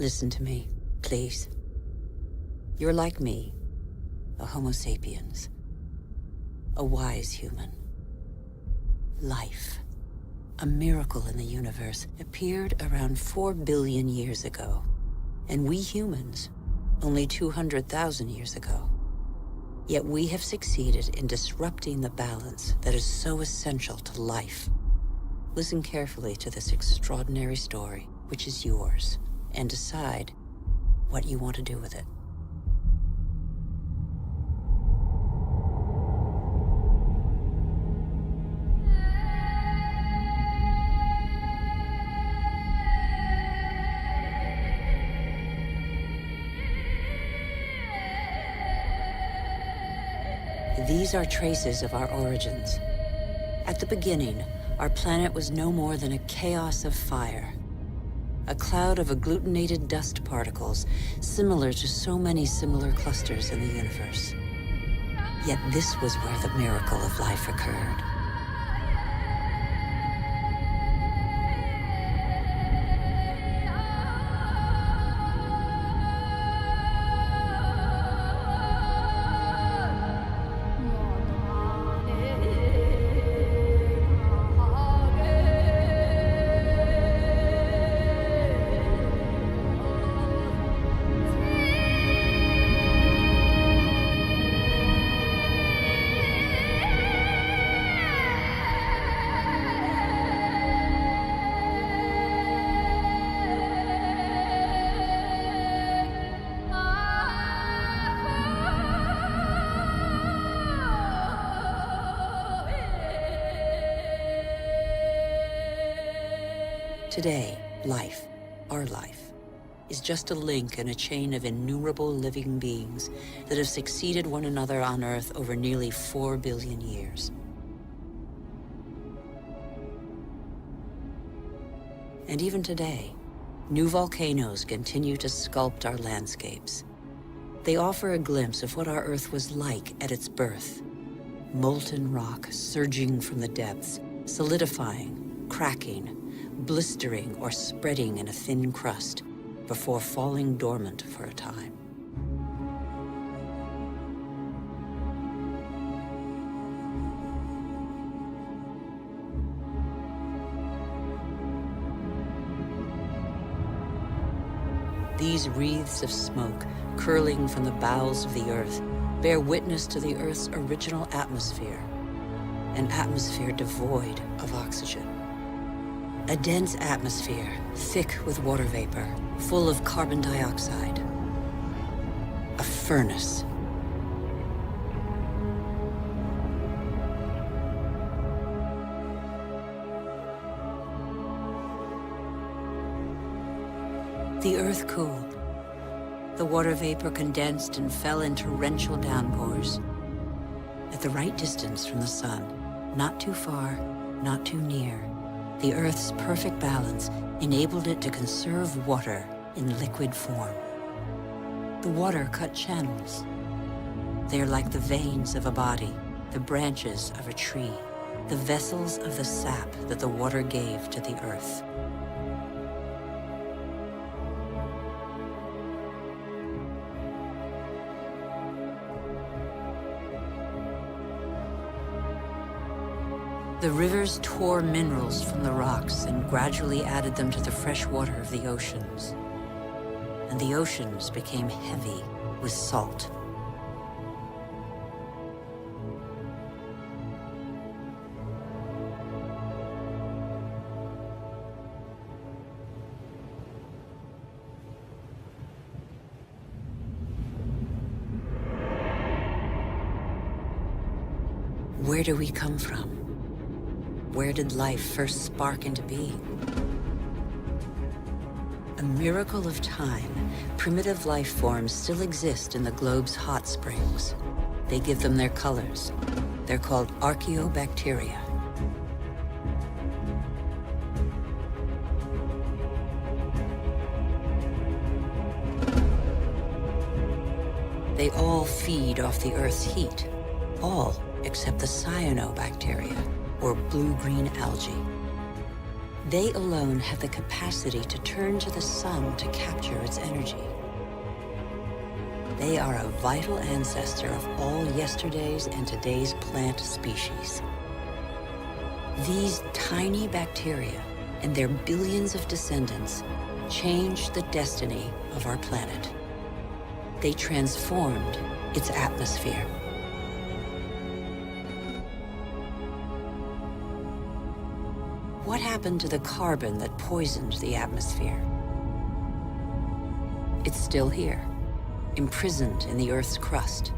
Listen to me, please. You're like me, a Homo sapiens. A wise human. Life, a miracle in the universe, appeared around 4 billion years ago. And we humans, only 200,000 years ago. Yet we have succeeded in disrupting the balance that is so essential to life. Listen carefully to this extraordinary story, which is yours, and decide what you want to do with it. These are traces of our origins. At the beginning, our planet was no more than a chaos of fire. A cloud of agglutinated dust particles, similar to so many similar clusters in the universe. Yet this was where the miracle of life occurred. Today, life, our life, is just a link in a chain of innumerable living beings that have succeeded one another on Earth over nearly 4 billion years. And even today, new volcanoes continue to sculpt our landscapes. They offer a glimpse of what our Earth was like at its birth. Molten rock surging from the depths, solidifying, cracking, blistering or spreading in a thin crust before falling dormant for a time. These wreaths of smoke curling from the bowels of the Earth bear witness to the Earth's original atmosphere, an atmosphere devoid of oxygen. A dense atmosphere, thick with water vapor, full of carbon dioxide. A furnace. The Earth cooled. The water vapor condensed and fell in torrential downpours. At the right distance from the sun, not too far, not too near, the Earth's perfect balance enabled it to conserve water in liquid form. The water cut channels. They are like the veins of a body, the branches of a tree, the vessels of the sap that the water gave to the Earth. The rivers tore minerals from the rocks and gradually added them to the fresh water of the oceans. And the oceans became heavy with salt. Where do we come from? Where did life first spark into being? A miracle of time, primitive life forms still exist in the globe's hot springs. They give them their colors. They're called archaeobacteria. They all feed off the Earth's heat. All except the cyanobacteria, or blue-green algae. They alone have the capacity to turn to the sun to capture its energy. They are a vital ancestor of all yesterday's and today's plant species. These tiny bacteria and their billions of descendants changed the destiny of our planet. They transformed its atmosphere. What happened to the carbon that poisoned the atmosphere? It's still here, imprisoned in the Earth's crust.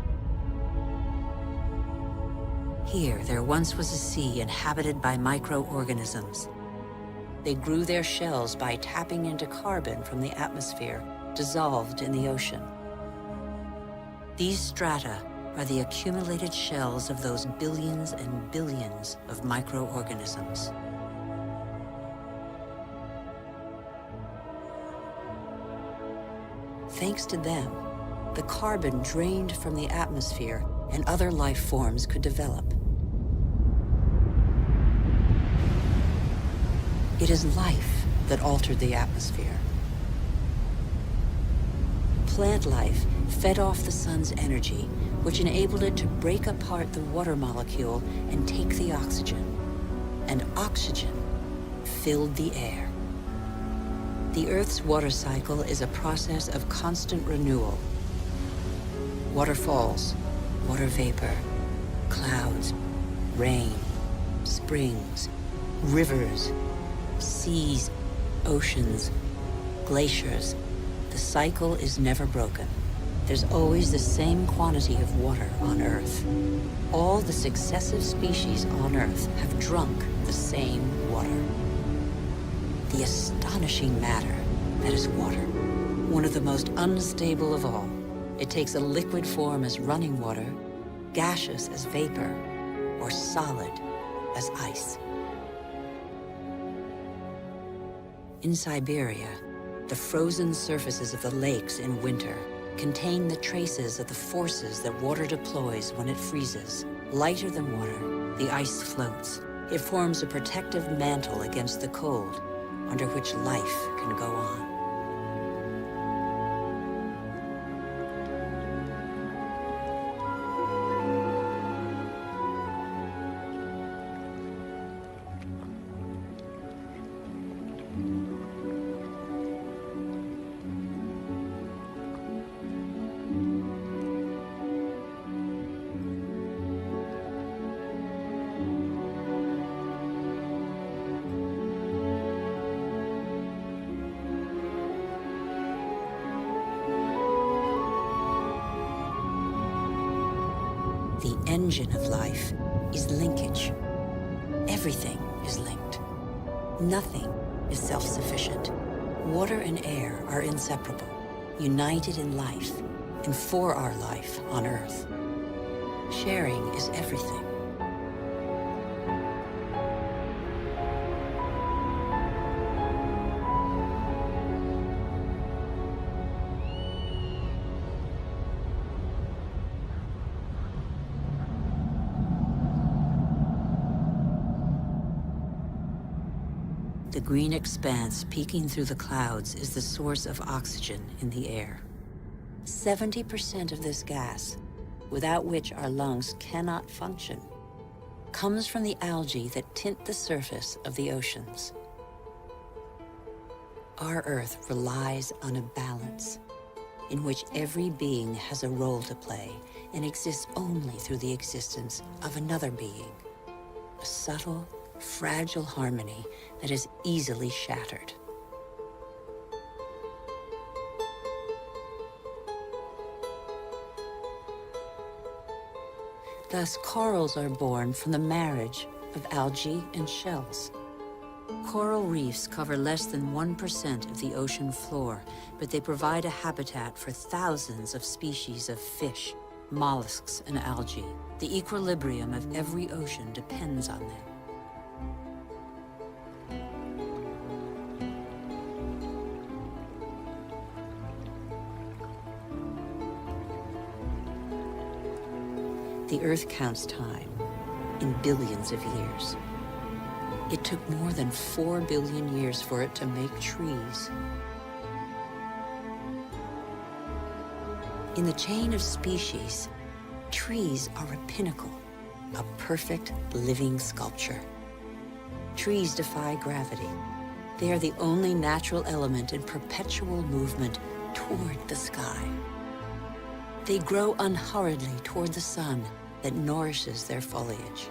Here, there once was a sea inhabited by microorganisms. They grew their shells by tapping into carbon from the atmosphere, dissolved in the ocean. These strata are the accumulated shells of those billions and billions of microorganisms. Thanks to them, the carbon drained from the atmosphere and other life forms could develop. It is life that altered the atmosphere. Plant life fed off the sun's energy, which enabled it to break apart the water molecule and take the oxygen. And oxygen filled the air. The Earth's water cycle is a process of constant renewal. Waterfalls, water vapor, clouds, rain, springs, rivers, seas, oceans, glaciers. The cycle is never broken. There's always the same quantity of water on Earth. All the successive species on Earth have drunk the same water. The astonishing matter that is water, one of the most unstable of all. It takes a liquid form as running water, gaseous as vapor, or solid as ice. In Siberia, the frozen surfaces of the lakes in winter contain the traces of the forces that water deploys when it freezes. Lighter than water, the ice floats. It forms a protective mantle against the cold, under which life can go on. The engine of life is linkage. Everything is linked. Nothing is self-sufficient. Water and air are inseparable, united in life and for our life on Earth. Sharing is everything. The green expanse peeking through the clouds is the source of oxygen in the air. 70% of this gas, without which our lungs cannot function, comes from the algae that tint the surface of the oceans. Our Earth relies on a balance in which every being has a role to play and exists only through the existence of another being. A subtle, fragile harmony that is easily shattered. Thus, corals are born from the marriage of algae and shells. Coral reefs cover less than 1% of the ocean floor, but they provide a habitat for thousands of species of fish, mollusks, and algae. The equilibrium of every ocean depends on them. The Earth counts time in billions of years. It took more than 4 billion years for it to make trees. In the chain of species, trees are a pinnacle, a perfect living sculpture. Trees defy gravity. They are the only natural element in perpetual movement toward the sky. They grow unhurriedly toward the sun that nourishes their foliage.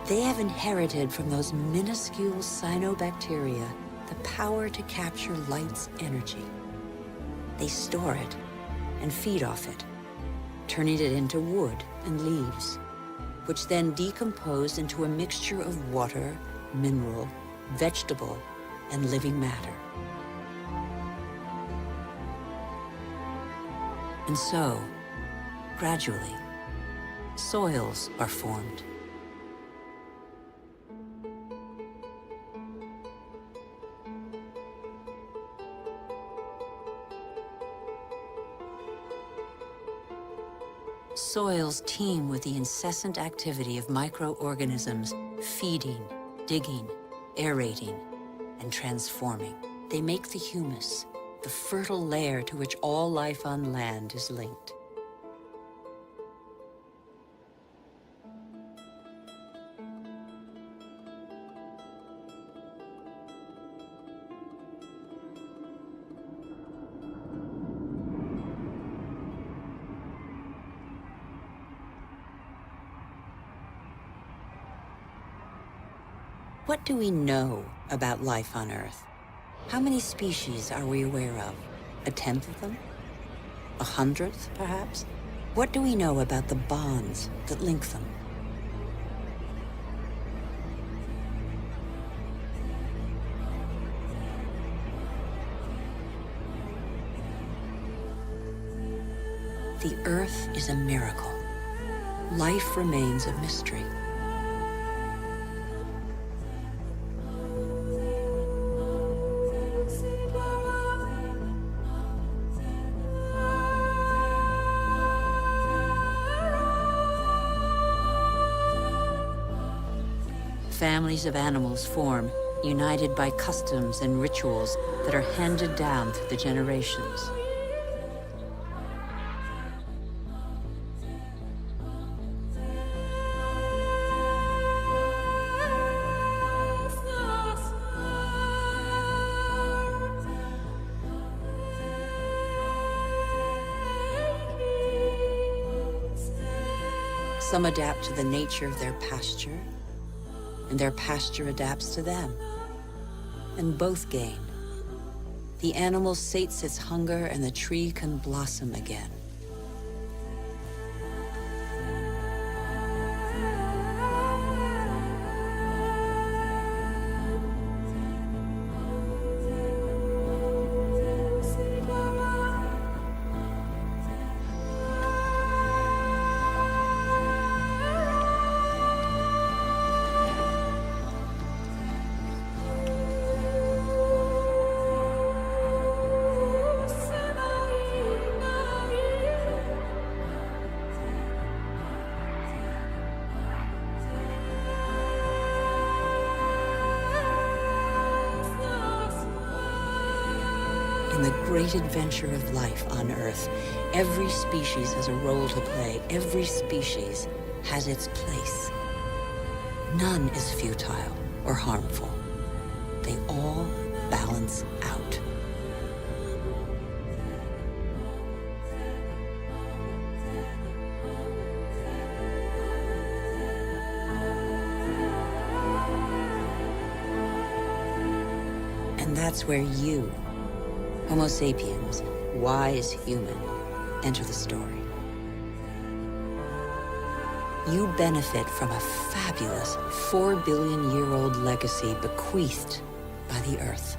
They have inherited from those minuscule cyanobacteria the power to capture light's energy. They store it and feed off it, turning it into wood and leaves, which then decompose into a mixture of water, mineral, vegetable, and living matter. And so, gradually, soils are formed. Soils teem with the incessant activity of microorganisms feeding, digging, aerating, and transforming. They make the humus, the fertile layer to which all life on land is linked. What do we know about life on Earth? How many species are we aware of? 1/10 of them? 100th, perhaps? What do we know about the bonds that link them? The Earth is a miracle. Life remains a mystery. Families of animals form, united by customs and rituals that are handed down through the generations. Some adapt to the nature of their pasture, and their pasture adapts to them. And both gain. The animal sates its hunger, and the tree can blossom again. In the great adventure of life on Earth, every species has a role to play. Every species has its place. None is futile or harmful. They all balance out. And that's where you, Homo sapiens, wise human, enter the story. You benefit from a fabulous 4 billion-year-old legacy bequeathed by the Earth.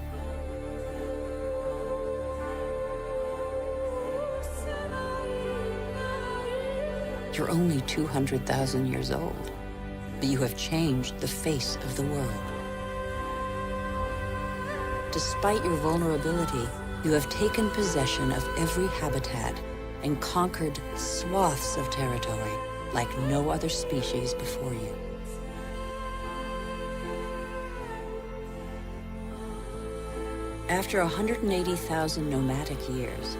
You're only 200,000 years old, but you have changed the face of the world. Despite your vulnerability, you have taken possession of every habitat and conquered swaths of territory like no other species before you. After 180,000 nomadic years,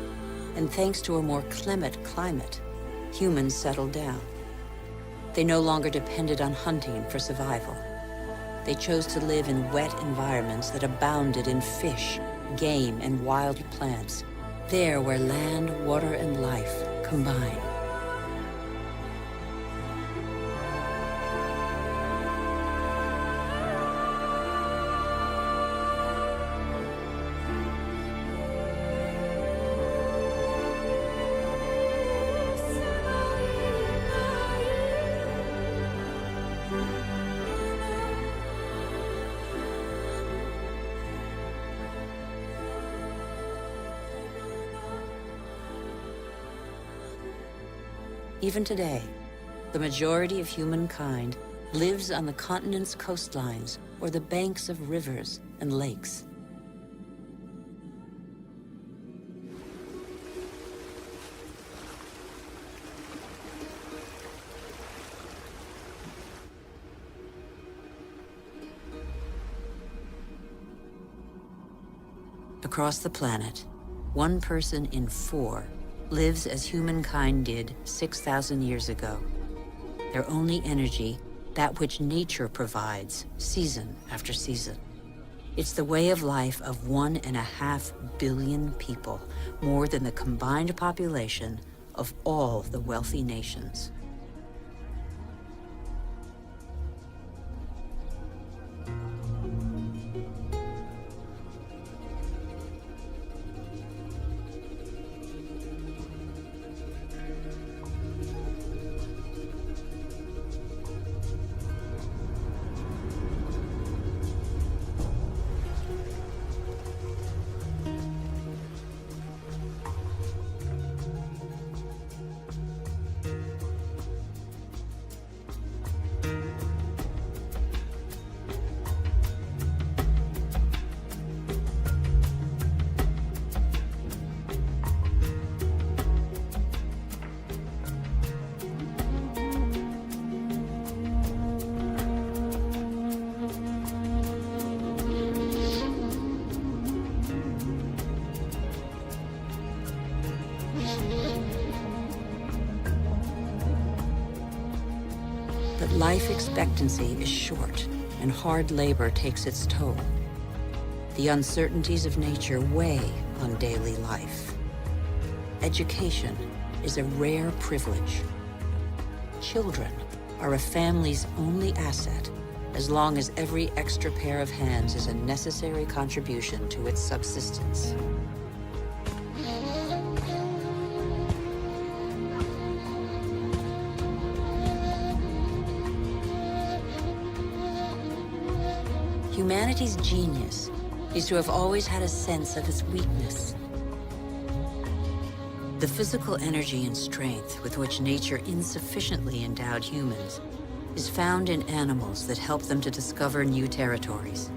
and thanks to a more clement climate, humans settled down. They no longer depended on hunting for survival. They chose to live in wet environments that abounded in fish, game, and wild plants, there where land, water, and life combine. Even today, the majority of humankind lives on the continent's coastlines or the banks of rivers and lakes. Across the planet, 1 person in 4 lives as humankind did 6,000 years ago. Their only energy, that which nature provides, season after season. It's the way of life of 1.5 billion people, more than the combined population of all the wealthy nations. But life expectancy is short, and hard labor takes its toll. The uncertainties of nature weigh on daily life. Education is a rare privilege. Children are a family's only asset, as long as every extra pair of hands is a necessary contribution to its subsistence. Humanity's genius is to have always had a sense of its weakness. The physical energy and strength with which nature insufficiently endowed humans is found in animals that help them to discover new territories.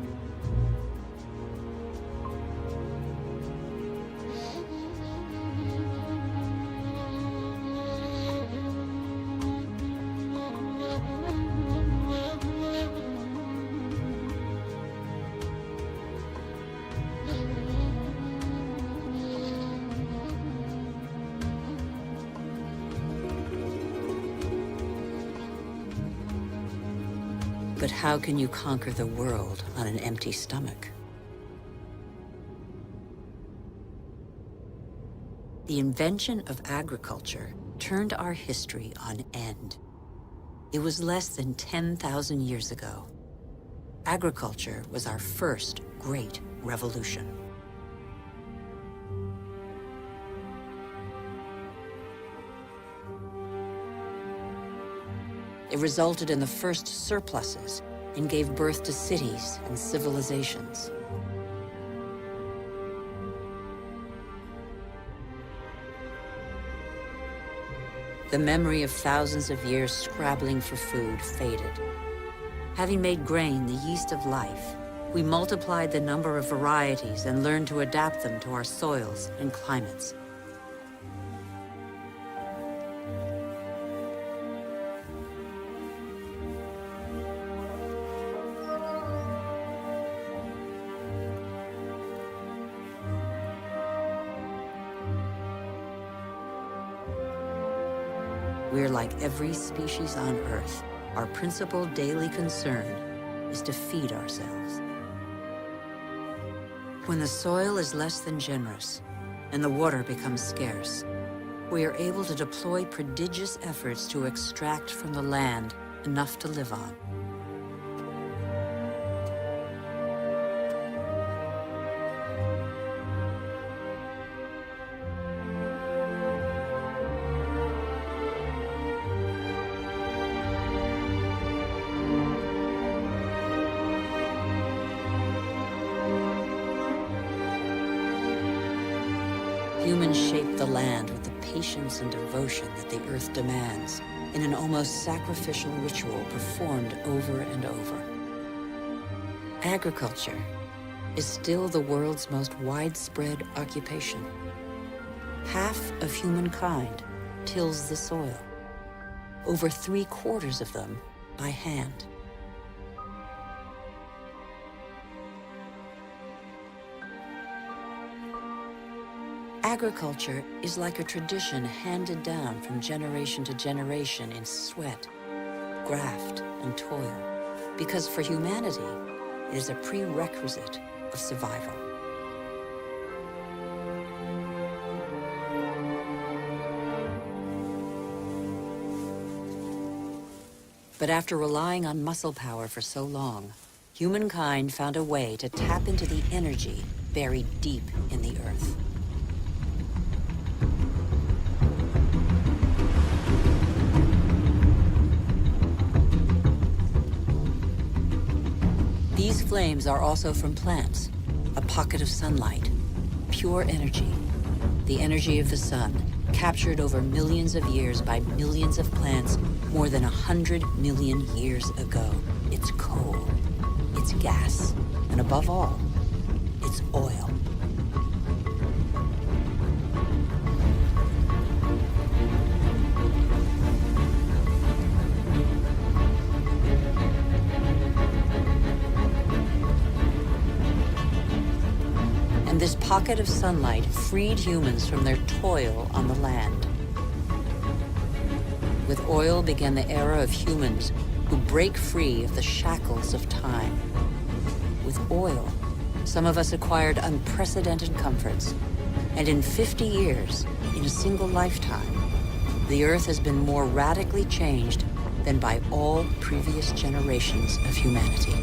But how can you conquer the world on an empty stomach? The invention of agriculture turned our history on end. It was less than 10,000 years ago. Agriculture was our first great revolution. It resulted in the first surpluses and gave birth to cities and civilizations. The memory of thousands of years scrabbling for food faded. Having made grain the yeast of life, We multiplied the number of varieties and learned to adapt them to our soils and climates. We're like every species on Earth. Our principal daily concern is to feed ourselves. When the soil is less than generous and the water becomes scarce, we are able to deploy prodigious efforts to extract from the land enough to live on. Humans shape the land with the patience and devotion that the earth demands in an almost sacrificial ritual performed over and over. Agriculture is still the world's most widespread occupation. Half of humankind tills the soil, over 3/4 of them by hand. Agriculture is like a tradition handed down from generation to generation in sweat, graft, and toil, because for humanity, it is a prerequisite of survival. But after relying on muscle power for so long, humankind found a way to tap into the energy buried deep in the earth. These flames are also from plants, a pocket of sunlight, pure energy, the energy of the sun, captured over millions of years by millions of plants more than 100 million years ago. It's coal, it's gas, and above all, it's oil. And this pocket of sunlight freed humans from their toil on the land. With oil began the era of humans who break free of the shackles of time. With oil, some of us acquired unprecedented comforts. And in 50 years, in a single lifetime, the Earth has been more radically changed than by all previous generations of humanity.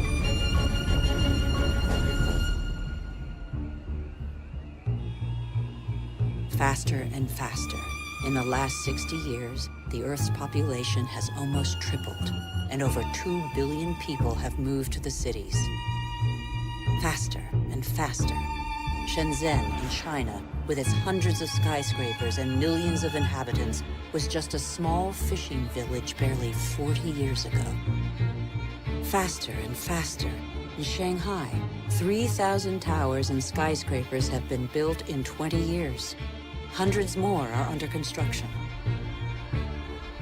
Faster and faster. In the last 60 years, the Earth's population has almost tripled, and over 2 billion people have moved to the cities. Faster and faster. Shenzhen in China, with its hundreds of skyscrapers and millions of inhabitants, was just a small fishing village barely 40 years ago. Faster and faster. In Shanghai, 3,000 towers and skyscrapers have been built in 20 years. Hundreds more are under construction.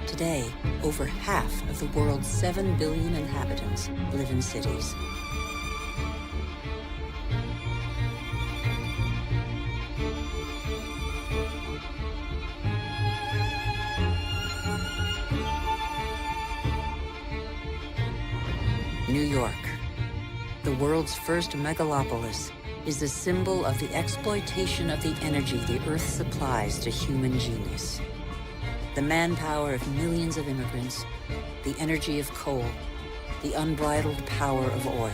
Today, over half of the world's 7 billion inhabitants live in cities. New York, the world's first megalopolis, is the symbol of the exploitation of the energy the Earth supplies to human genius. The manpower of millions of immigrants, the energy of coal, the unbridled power of oil.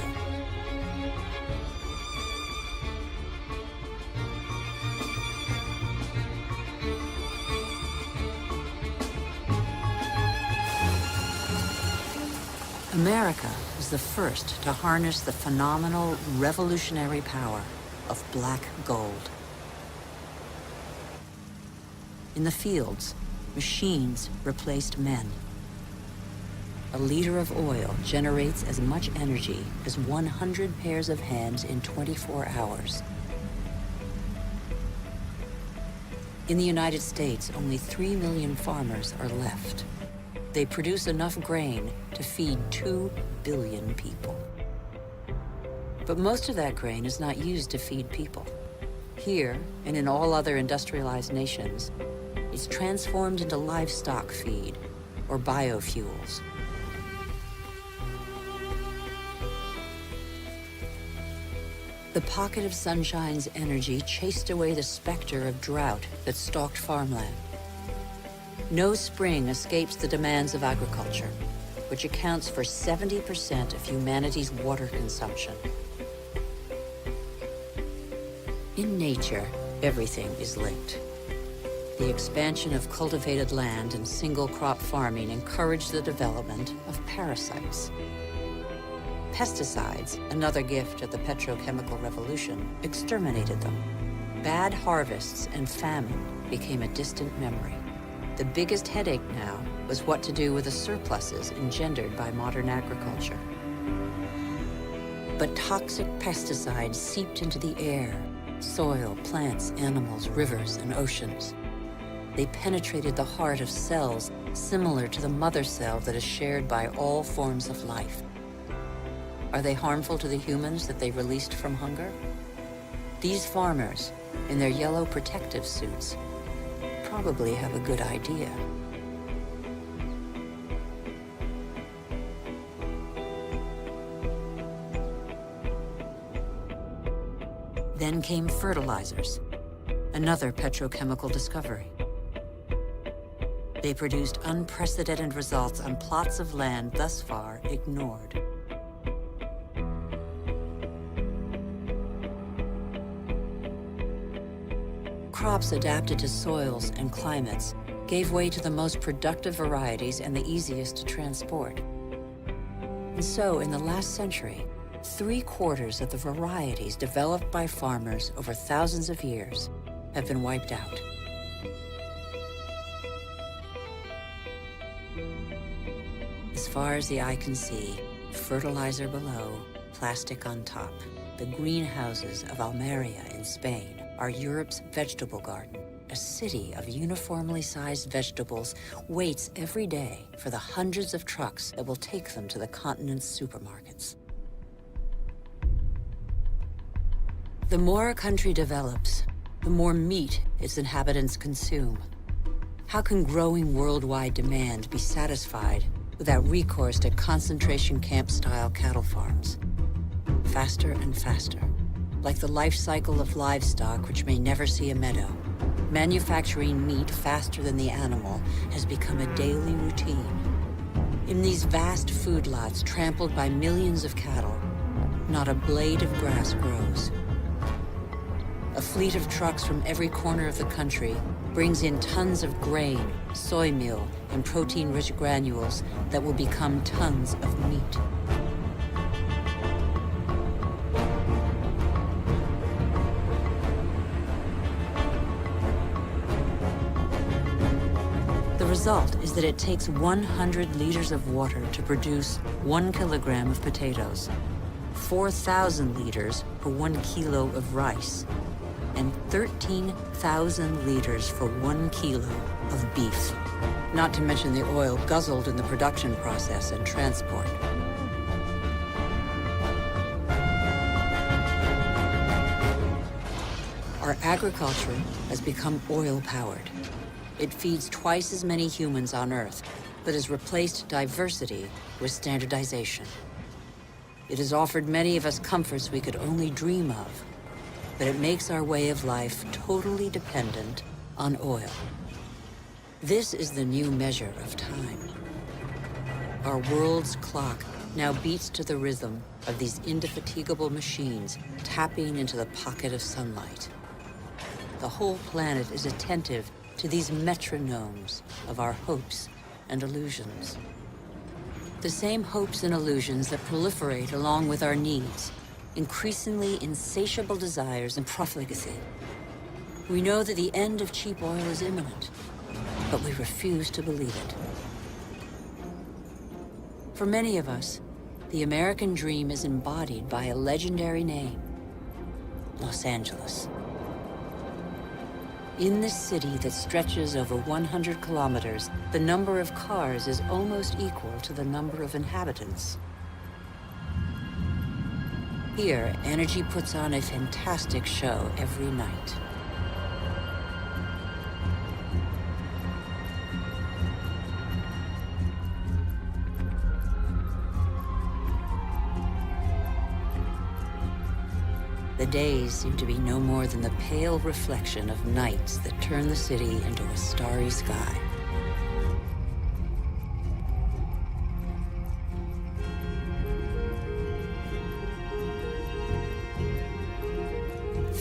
America was the first to harness the phenomenal, revolutionary power of black gold. In the fields, machines replaced men. a liter of oil generates as much energy as 100 pairs of hands in 24 hours. In the United States, only 3 million farmers are left. They produce enough grain to feed 2 billion people. But most of that grain is not used to feed people. Here, and in all other industrialized nations, it's transformed into livestock feed, or biofuels. The pocket of sunshine's energy chased away the specter of drought that stalked farmland. No spring escapes the demands of agriculture, which accounts for 70% of humanity's water consumption. In nature, everything is linked. The expansion of cultivated land and single-crop farming encouraged the development of parasites. Pesticides, another gift of the petrochemical revolution, exterminated them. Bad harvests and famine became a distant memory. The biggest headache now was what to do with the surpluses engendered by modern agriculture. But toxic pesticides seeped into the air, soil, plants, animals, rivers, and oceans. They penetrated the heart of cells similar to the mother cell that is shared by all forms of life. Are they harmful to the humans that they released from hunger? These farmers, in their yellow protective suits, probably have a good idea. Then came fertilizers, another petrochemical discovery. They produced unprecedented results on plots of land thus far ignored. Crops adapted to soils and climates gave way to the most productive varieties and the easiest to transport. And so, in the last century, 3/4 of the varieties developed by farmers over thousands of years have been wiped out. As far as the eye can see, fertilizer below, plastic on top. The greenhouses of Almeria in Spain are Europe's vegetable garden. A city of uniformly sized vegetables waits every day for the hundreds of trucks that will take them to the continent's supermarkets. The more a country develops, the more meat its inhabitants consume. How can growing worldwide demand be satisfied without recourse to concentration camp-style cattle farms? Faster and faster, like the life cycle of livestock which may never see a meadow. Manufacturing meat faster than the animal has become a daily routine. In these vast food lots trampled by millions of cattle, not a blade of grass grows. A fleet of trucks from every corner of the country brings in tons of grain, soy meal, and protein-rich granules that will become tons of meat. The result is that it takes 100 liters of water to produce 1 kilogram of potatoes, 4,000 liters for 1 kilo of rice, and 13,000 liters for 1 kilo of beef, not to mention the oil guzzled in the production process and transport. Our agriculture has become oil-powered. It feeds twice as many humans on Earth, but has replaced diversity with standardization. It has offered many of us comforts we could only dream of, but it makes our way of life totally dependent on oil. This is the new measure of time. Our world's clock now beats to the rhythm of these indefatigable machines tapping into the pocket of sunlight. The whole planet is attentive to these metronomes of our hopes and illusions. The same hopes and illusions that proliferate along with our needs, increasingly insatiable desires and profligacy. We know that the end of cheap oil is imminent, but we refuse to believe it. For many of us, the American dream is embodied by a legendary name, Los Angeles. In this city that stretches over 100 kilometers, the number of cars is almost equal to the number of inhabitants. Here, energy puts on a fantastic show every night. The days seem to be no more than the pale reflection of nights that turn the city into a starry sky.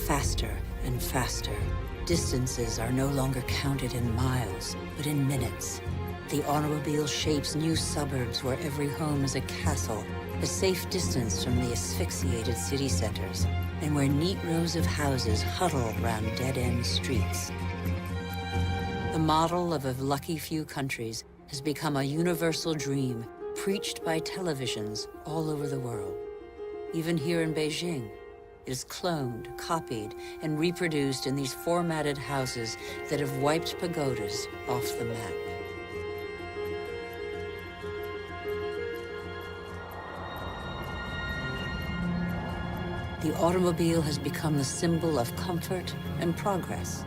Faster and faster. Distances are no longer counted in miles, but in minutes. The automobile shapes new suburbs where every home is a castle, a safe distance from the asphyxiated city centers, and where neat rows of houses huddle around dead-end streets. The model of a lucky few countries has become a universal dream preached by televisions all over the world. Even here in Beijing, it is cloned, copied, and reproduced in these formatted houses that have wiped pagodas off the map. The automobile has become the symbol of comfort and progress.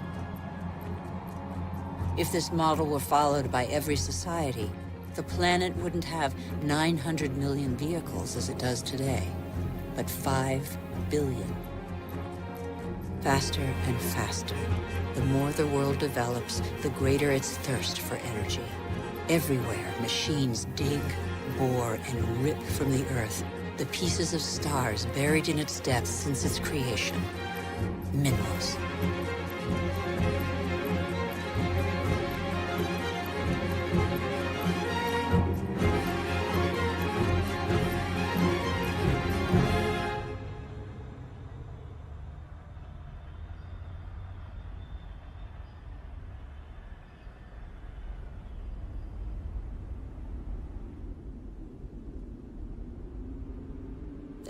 If this model were followed by every society, the planet wouldn't have 900 million vehicles as it does today, but 5 billion. Faster and faster. The more the world develops, the greater its thirst for energy. Everywhere, machines dig, bore, and rip from the earth the pieces of stars buried in its depths since its creation. Minerals.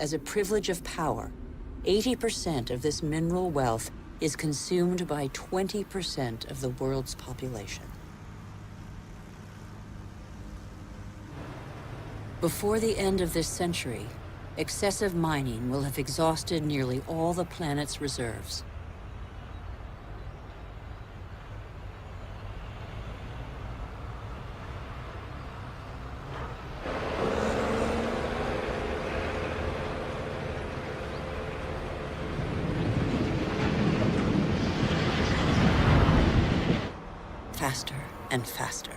As a privilege of power, 80% of this mineral wealth is consumed by 20% of the world's population. Before the end of this century, excessive mining will have exhausted nearly all the planet's reserves. Faster and faster.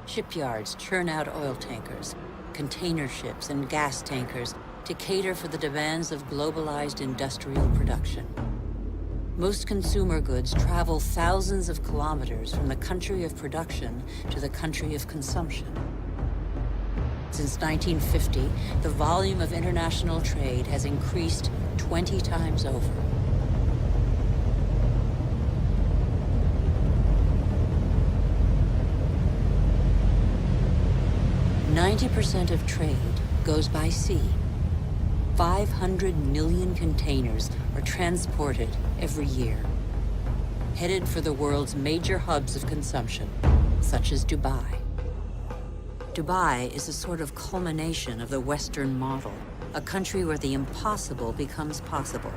Shipyards churn out oil tankers, container ships, and gas tankers to cater for the demands of globalized industrial production. Most consumer goods travel thousands of kilometers from the country of production to the country of consumption. Since 1950, the volume of international trade has increased 20 times over. 90% of trade goes by sea. 500 million containers are transported every year, headed for the world's major hubs of consumption, such as Dubai. Dubai is a sort of culmination of the Western model, a country where the impossible becomes possible,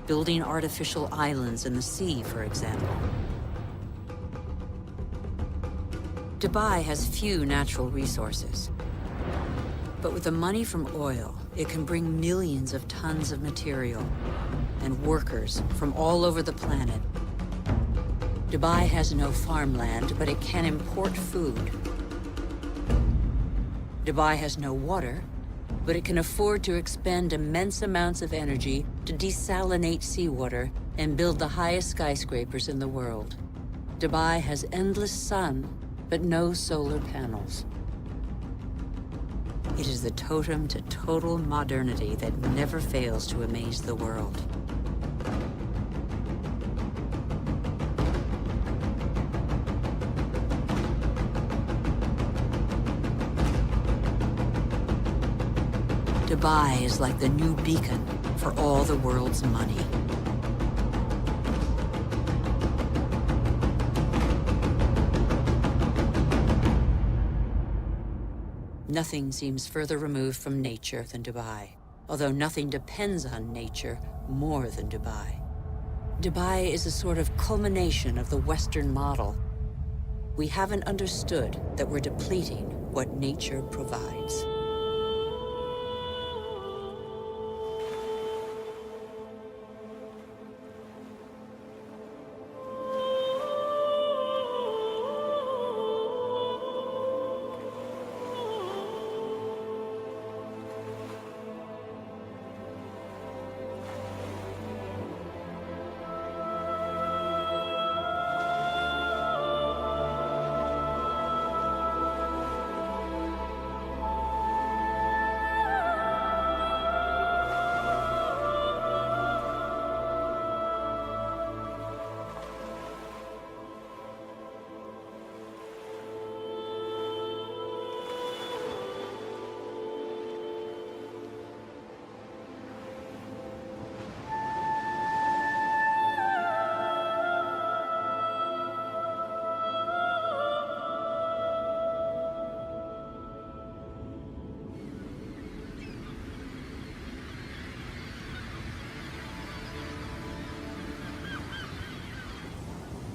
building artificial islands in the sea, for example. Dubai has few natural resources. But with the money from oil, it can bring millions of tons of material and workers from all over the planet. Dubai has no farmland, but it can import food. Dubai has no water, but it can afford to expend immense amounts of energy to desalinate seawater and build the highest skyscrapers in the world. Dubai has endless sun, but no solar panels. It is the totem to total modernity that never fails to amaze the world. Dubai is like the new beacon for all the world's money. Nothing seems further removed from nature than Dubai, although nothing depends on nature more than Dubai. Dubai is a sort of culmination of the Western model. We haven't understood that we're depleting what nature provides.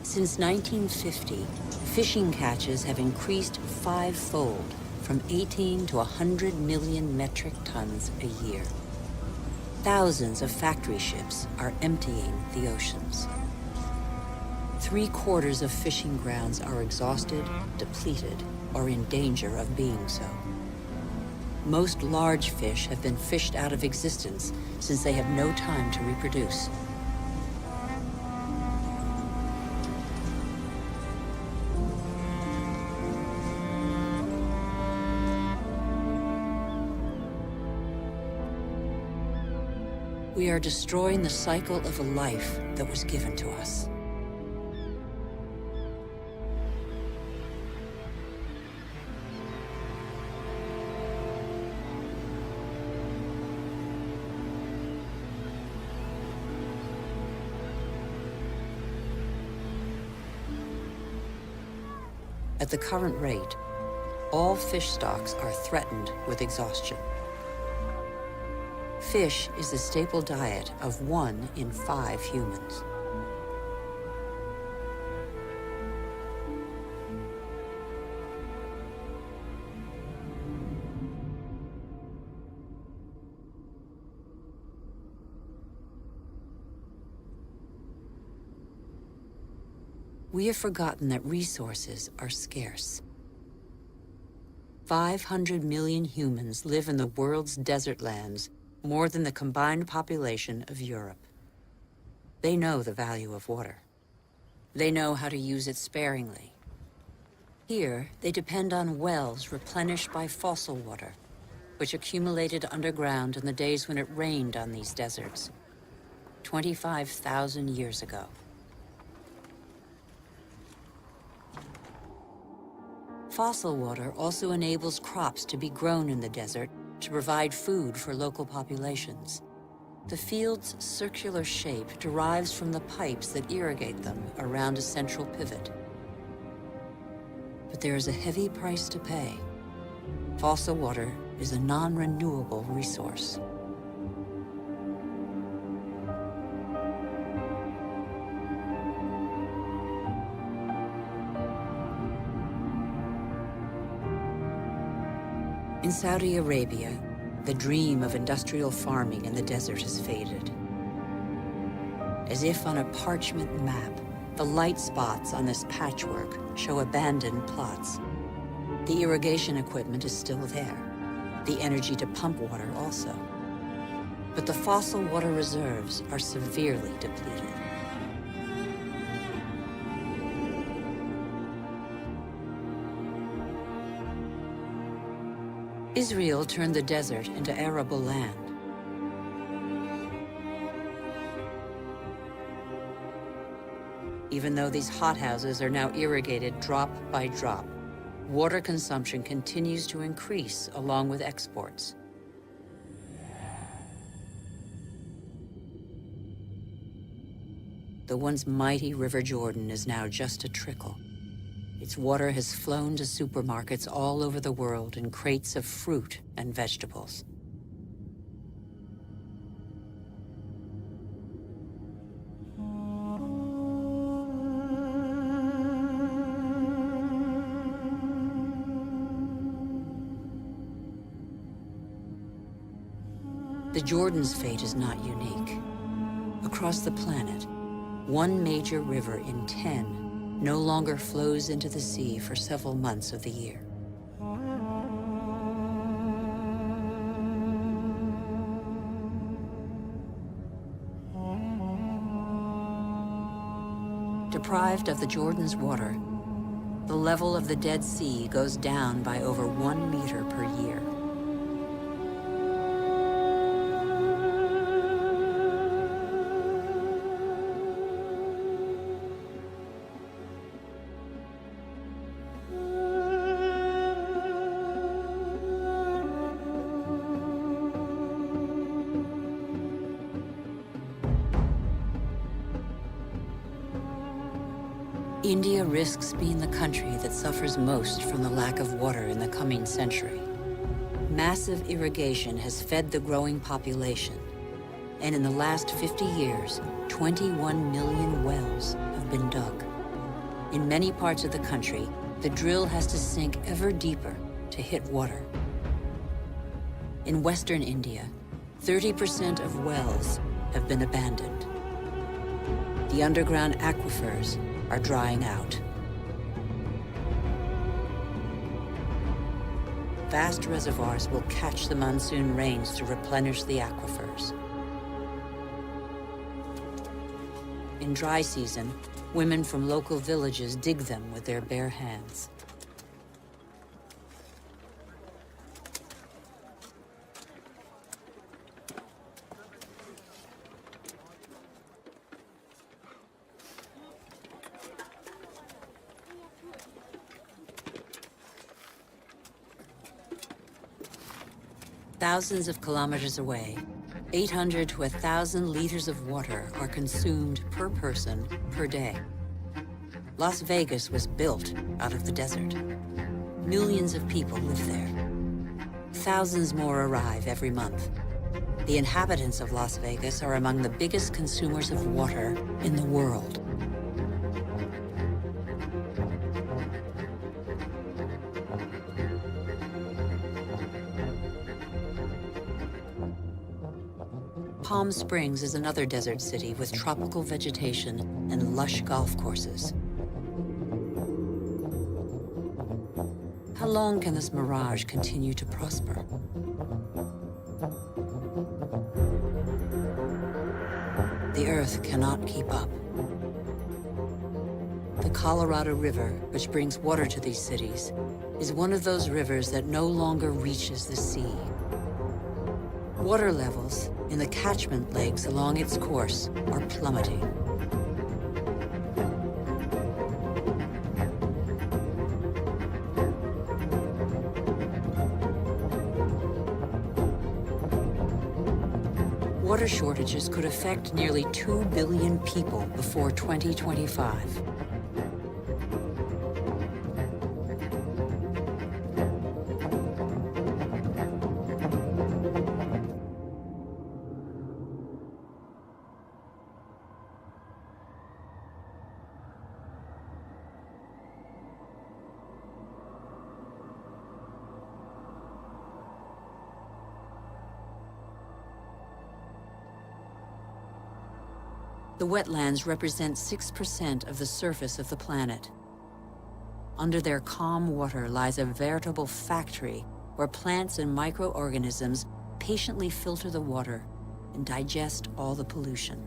Since 1950, fishing catches have increased five-fold, from 18 to 100 million metric tons a year. Thousands of factory ships are emptying the oceans. 3/4 of fishing grounds are exhausted, depleted, or in danger of being so. Most large fish have been fished out of existence since they have no time to reproduce. We are destroying the cycle of a life that was given to us. At the current rate, all fish stocks are threatened with exhaustion. Fish is the staple diet of 1 in 5 humans. We have forgotten that resources are scarce. 500 million humans live in the world's desert lands, more than the combined population of Europe. They know the value of water. They know how to use it sparingly. Here, they depend on wells replenished by fossil water, which accumulated underground in the days when it rained on these deserts, 25,000 years ago. Fossil water also enables crops to be grown in the desert to provide food for local populations. The field's circular shape derives from the pipes that irrigate them around a central pivot. But there is a heavy price to pay. Fossil water is a non-renewable resource. In Saudi Arabia, the dream of industrial farming in the desert has faded. As if on a parchment map, the light spots on this patchwork show abandoned plots. The irrigation equipment is still there, the energy to pump water also. But the fossil water reserves are severely depleted. Israel turned the desert into arable land. Even though these hothouses are now irrigated drop by drop, water consumption continues to increase along with exports. the once mighty River Jordan is now just a trickle. Its water has flown to supermarkets all over the world in crates of fruit and vegetables. The Jordan's fate is not unique. Across the planet, one major river in 10 no longer flows into the sea for several months of the year. Deprived of the Jordan's water, the level of the Dead Sea goes down by over 1 meter per year. India risks being the country that suffers most from the lack of water in the coming century. Massive irrigation has fed the growing population, and in the last 50 years, 21 million wells have been dug. In many parts of the country, the drill has to sink ever deeper to hit water. In western India, 30% of wells have been abandoned. The underground aquifers are drying out. Vast reservoirs will catch the monsoon rains to replenish the aquifers. In dry season, women from local villages dig them with their bare hands. Thousands of kilometers away, 800 to 1,000 liters of water are consumed per person per day. Las Vegas was built out of the desert. Millions of people live there. Thousands more arrive every month. The inhabitants of Las Vegas are among the biggest consumers of water in the world. Palm Springs is another desert city with tropical vegetation and lush golf courses. How long can this mirage continue to prosper? The Earth cannot keep up. The Colorado River, which brings water to these cities, is one of those rivers that no longer reaches the sea. Water levels in the catchment lakes along its course are plummeting. Water shortages could affect nearly 2 billion people before 2025. The wetlands represent 6% of the surface of the planet. Under their calm water lies a veritable factory where plants and microorganisms patiently filter the water and digest all the pollution.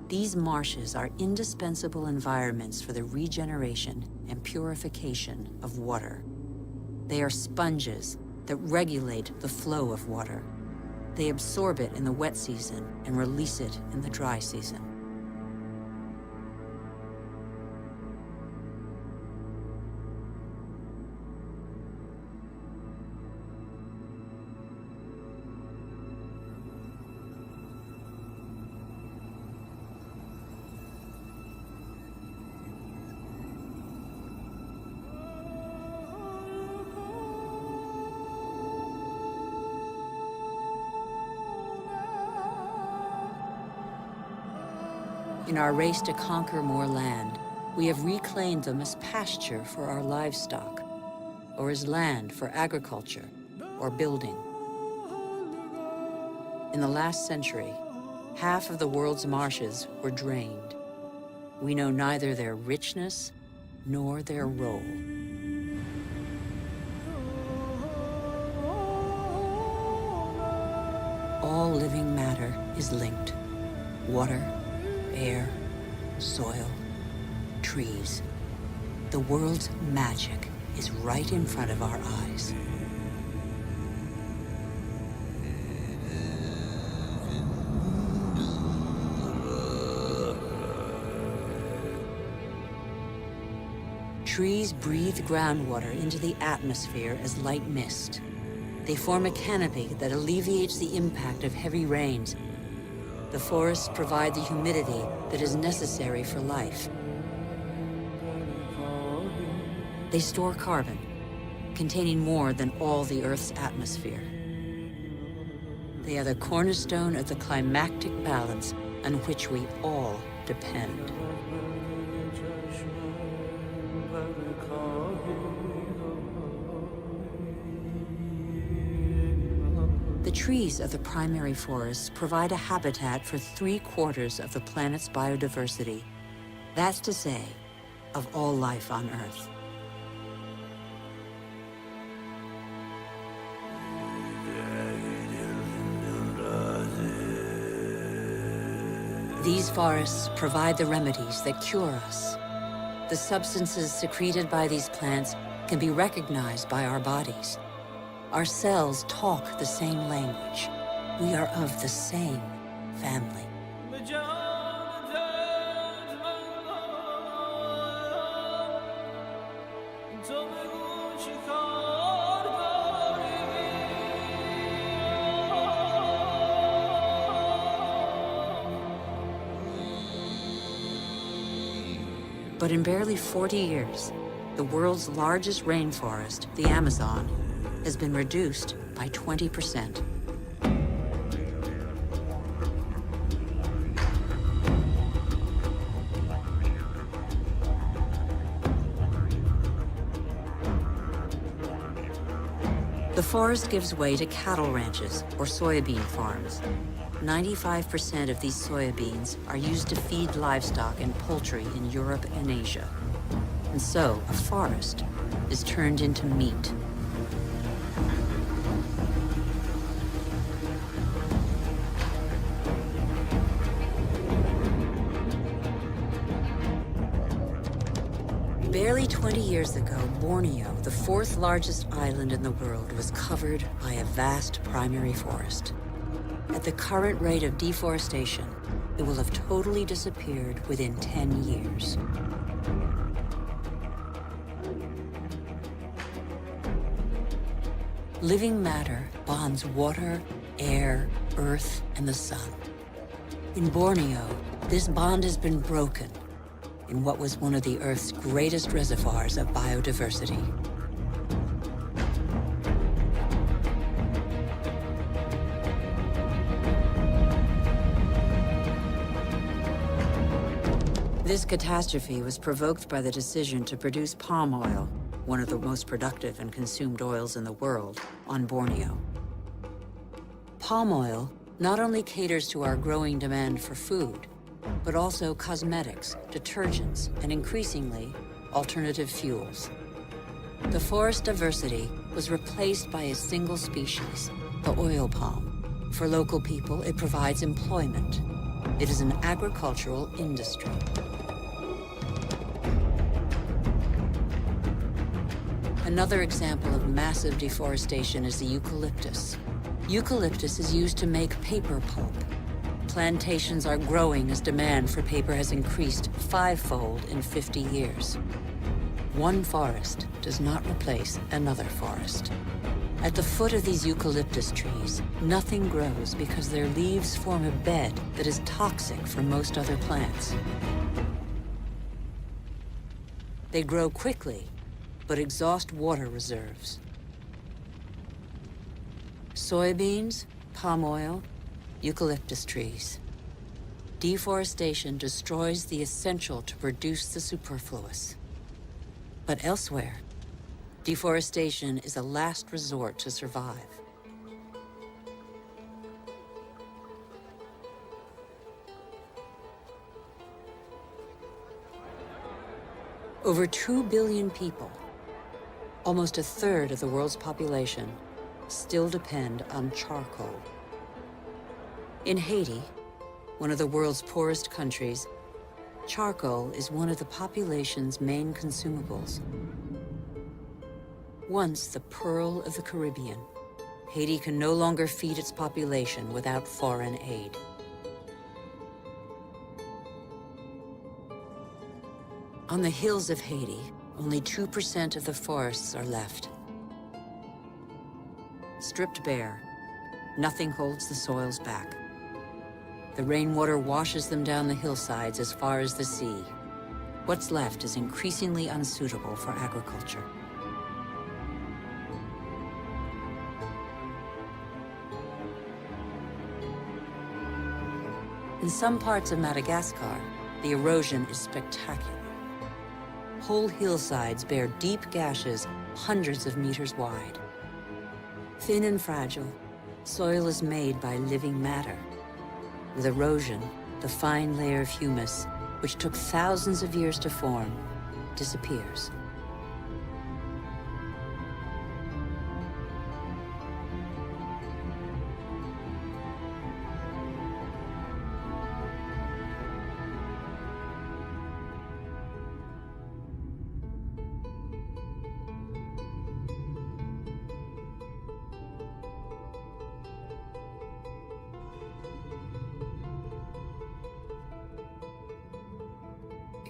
These marshes are indispensable environments for the regeneration and purification of water. They are sponges that regulate the flow of water. They absorb it in the wet season and release it in the dry season. In our race to conquer more land, we have reclaimed them as pasture for our livestock, or as land for agriculture or building. In the last century, half of the world's marshes were drained. We know neither their richness nor their role. All living matter is linked. Water, air, soil, trees. The world's magic is right in front of our eyes. Trees breathe groundwater into the atmosphere as light mist. They form a canopy that alleviates the impact of heavy rains. The forests provide the humidity that is necessary for life. They store carbon, containing more than all the Earth's atmosphere. They are the cornerstone of the climactic balance on which we all depend. The trees of the primary forests provide a habitat for 3/4 of the planet's biodiversity. That's to say, of all life on Earth. These forests provide the remedies that cure us. The substances secreted by these plants can be recognized by our bodies. Our cells talk the same language. We are of the same family. But in barely 40 years, the world's largest rainforest, the Amazon, has been reduced by 20%. The forest gives way to cattle ranches or soybean farms. 95% of these soybeans are used to feed livestock and poultry in Europe and Asia. And so, a forest is turned into meat. Barely 20 years ago, Borneo, the 4th largest island in the world, was covered by a vast primary forest. At the current rate of deforestation, it will have totally disappeared within 10 years. Living matter bonds water, air, earth, and the sun. In Borneo, this bond has been broken in what was one of the Earth's greatest reservoirs of biodiversity. This catastrophe was provoked by the decision to produce palm oil, one of the most productive and consumed oils in the world, on Borneo. Palm oil not only caters to our growing demand for food, but also cosmetics, detergents, and increasingly, alternative fuels. The forest diversity was replaced by a single species, the oil palm. For local people, it provides employment. It is an agricultural industry. Another example of massive deforestation is the eucalyptus. Eucalyptus is used to make paper pulp. Plantations are growing as demand for paper has increased 5-fold in 50 years. One forest does not replace another forest. At the foot of these eucalyptus trees, nothing grows because their leaves form a bed that is toxic for most other plants. They grow quickly, but exhaust water reserves. Soybeans, palm oil, eucalyptus trees. Deforestation destroys the essential to produce the superfluous. But elsewhere, deforestation is a last resort to survive. Over 2 billion people, almost a third of the world's population, still depend on charcoal. In Haiti, one of the world's poorest countries, charcoal is one of the population's main consumables. Once the pearl of the Caribbean, Haiti can no longer feed its population without foreign aid. On the hills of Haiti, only 2% of the forests are left. Stripped bare, nothing holds the soils back. The rainwater washes them down the hillsides as far as the sea. What's left is increasingly unsuitable for agriculture. In some parts of Madagascar, the erosion is spectacular. Whole hillsides bear deep gashes hundreds of meters wide. Thin and fragile, soil is made by living matter. With erosion, the fine layer of humus, which took thousands of years to form, disappears.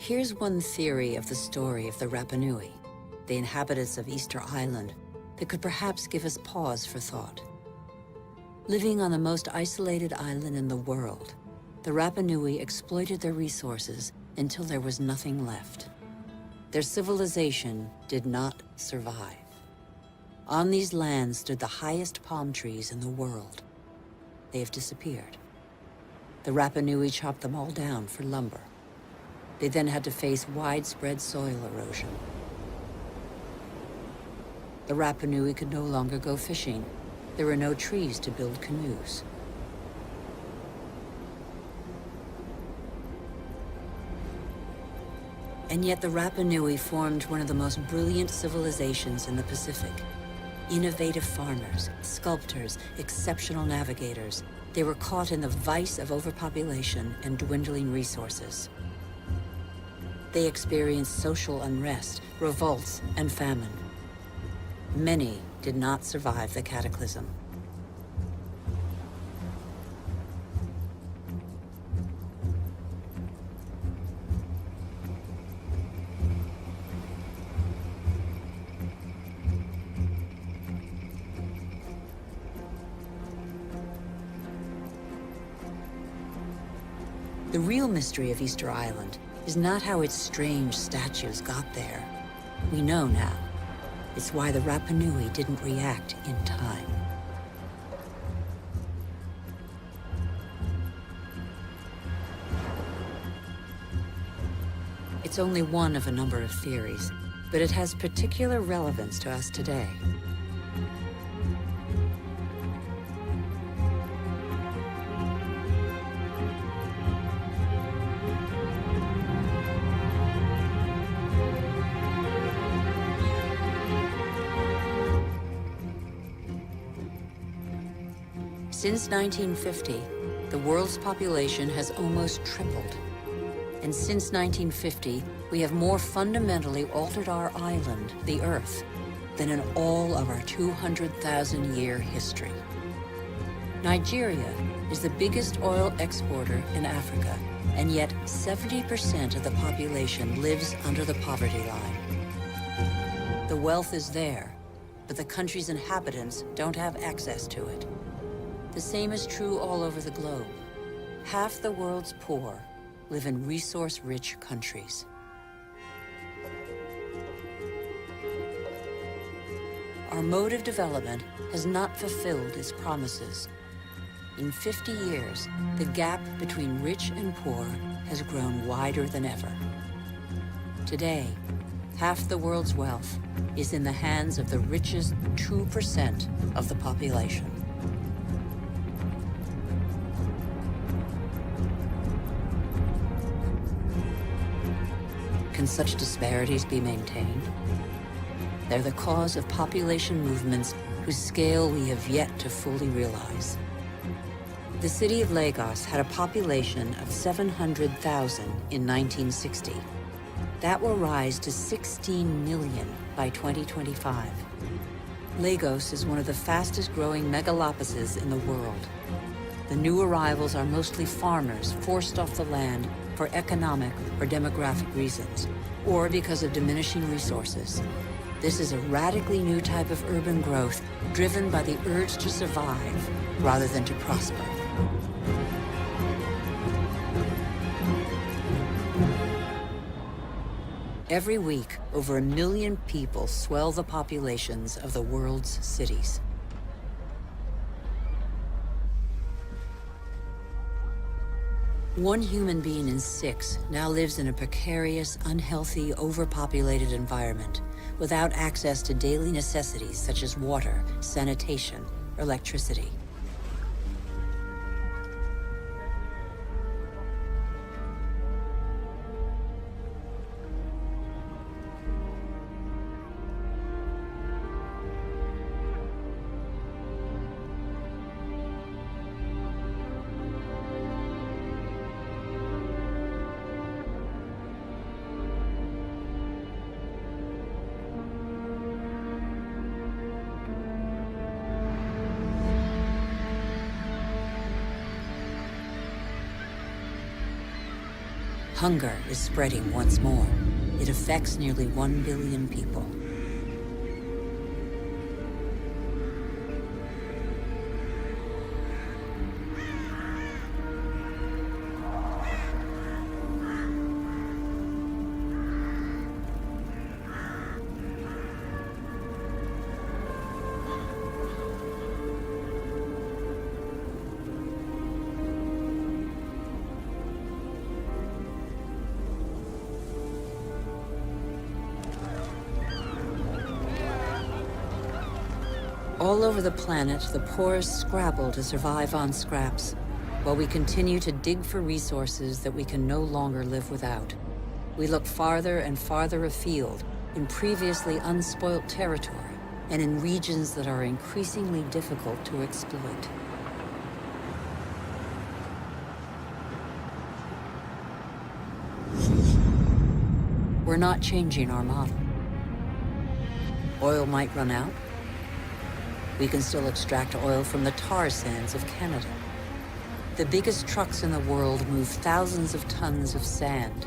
Here's one theory of the story of the Rapa Nui, the inhabitants of Easter Island, that could perhaps give us pause for thought. Living on the most isolated island in the world, the Rapa Nui exploited their resources until there was nothing left. Their civilization did not survive. On these lands stood the highest palm trees in the world. They have disappeared. The Rapa Nui chopped them all down for lumber. They then had to face widespread soil erosion. The Rapa Nui could no longer go fishing. There were no trees to build canoes. And yet the Rapa Nui formed one of the most brilliant civilizations in the Pacific. Innovative farmers, sculptors, exceptional navigators. They were caught in the vice of overpopulation and dwindling resources. They experienced social unrest, revolts, and famine. Many did not survive the cataclysm. The real mystery of Easter Island is not how its strange statues got there. We know now. It's why the Rapa Nui didn't react in time. It's only one of a number of theories, but it has particular relevance to us today. Since 1950, the world's population has almost tripled. And since 1950, we have more fundamentally altered our island, the Earth, than in all of our 200,000-year history. Nigeria is the biggest oil exporter in Africa, and yet 70% of the population lives under the poverty line. The wealth is there, but the country's inhabitants don't have access to it. The same is true all over the globe. Half the world's poor live in resource-rich countries. Our mode of development has not fulfilled its promises. In 50 years, the gap between rich and poor has grown wider than ever. Today, half the world's wealth is in the hands of the richest 2% of the population. Can such disparities be maintained? They're the cause of population movements whose scale we have yet to fully realize. The city of Lagos had a population of 700,000 in 1960. That will rise to 16 million by 2025. Lagos is one of the fastest growing megalopolises in the world. The new arrivals are mostly farmers forced off the land for economic or demographic reasons, or because of diminishing resources. This is a radically new type of urban growth driven by the urge to survive rather than to prosper. Every week, over 1 million people swell the populations of the world's cities. One human being in 6 now lives in a precarious, unhealthy, overpopulated environment without access to daily necessities such as water, sanitation, or electricity. Hunger is spreading once more. It affects nearly 1 billion people. All over the planet, the poorest scrabble to survive on scraps, while we continue to dig for resources that we can no longer live without. We look farther and farther afield, in previously unspoilt territory, and in regions that are increasingly difficult to exploit. We're not changing our model. Oil might run out. We can still extract oil from the tar sands of Canada. The biggest trucks in the world move thousands of tons of sand.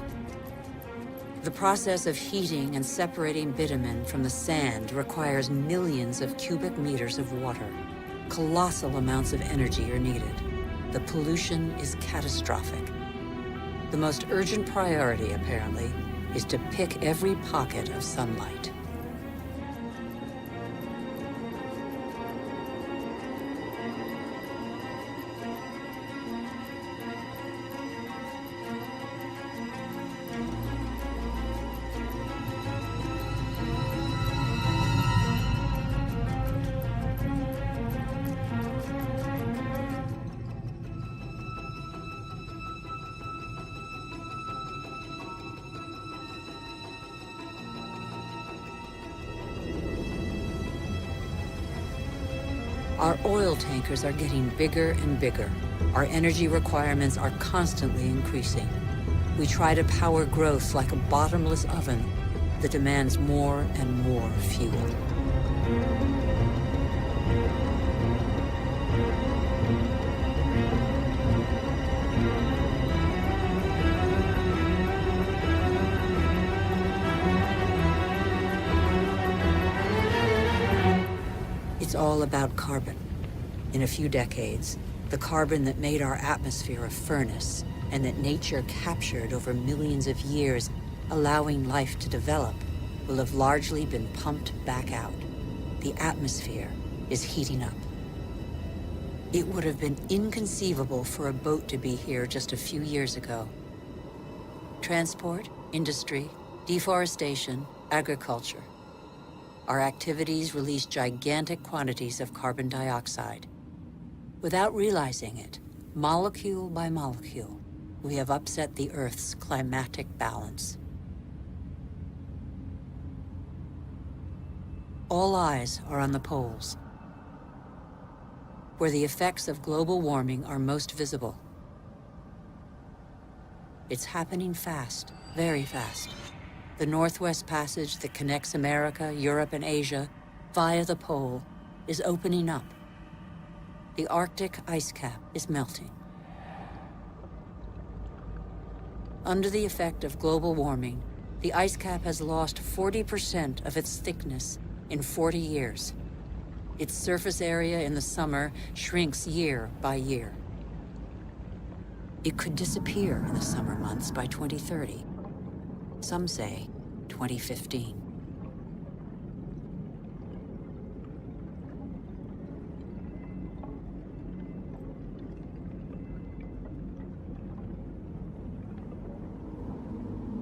The process of heating and separating bitumen from the sand requires millions of cubic meters of water. Colossal amounts of energy are needed. The pollution is catastrophic. The most urgent priority, apparently, is to pick every pocket of sunlight. Our oil tankers are getting bigger and bigger. Our energy requirements are constantly increasing. We try to power growth like a bottomless oven that demands more and more fuel. It's all about carbon. In a few decades, the carbon that made our atmosphere a furnace and that nature captured over millions of years, allowing life to develop, will have largely been pumped back out. The atmosphere is heating up. It would have been inconceivable for a boat to be here just a few years ago. Transport, industry, deforestation, agriculture. Our activities release gigantic quantities of carbon dioxide. Without realizing it, molecule by molecule, we have upset the Earth's climatic balance. All eyes are on the poles, where the effects of global warming are most visible. It's happening fast, very fast. The Northwest Passage that connects America, Europe, and Asia via the pole is opening up. The Arctic ice cap is melting. Under the effect of global warming, the ice cap has lost 40% of its thickness in 40 years. Its surface area in the summer shrinks year by year. It could disappear in the summer months by 2030. Some say 2015.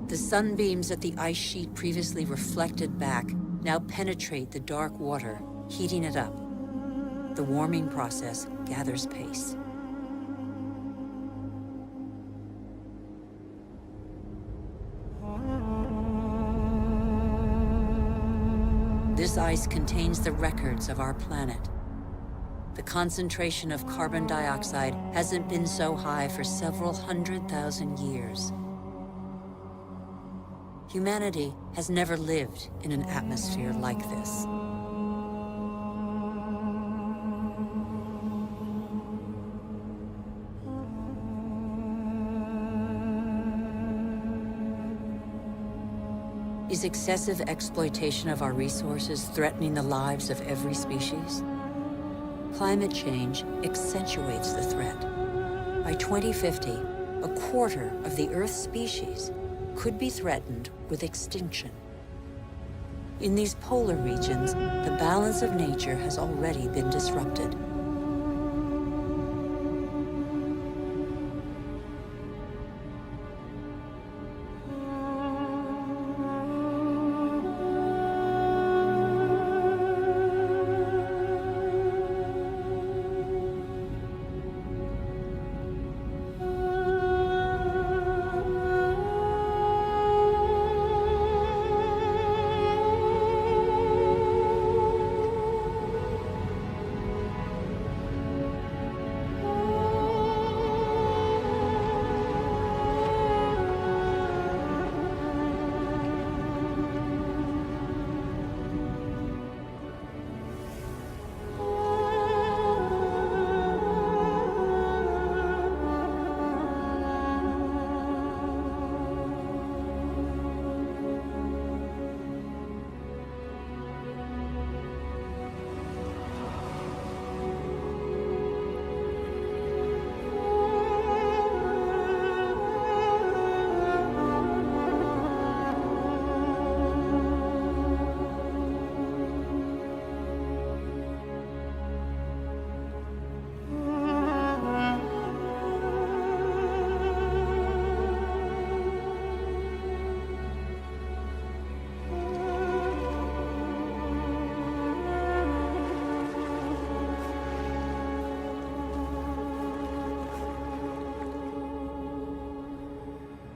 The sunbeams that the ice sheet previously reflected back now penetrate the dark water, heating it up. The warming process gathers pace. This ice contains the records of our planet. The concentration of carbon dioxide hasn't been so high for several 100,000 years. Humanity has never lived in an atmosphere like this. Is excessive exploitation of our resources threatening the lives of every species? Climate change accentuates the threat. By 2050, a quarter of the Earth's species could be threatened with extinction. In these polar regions, the balance of nature has already been disrupted.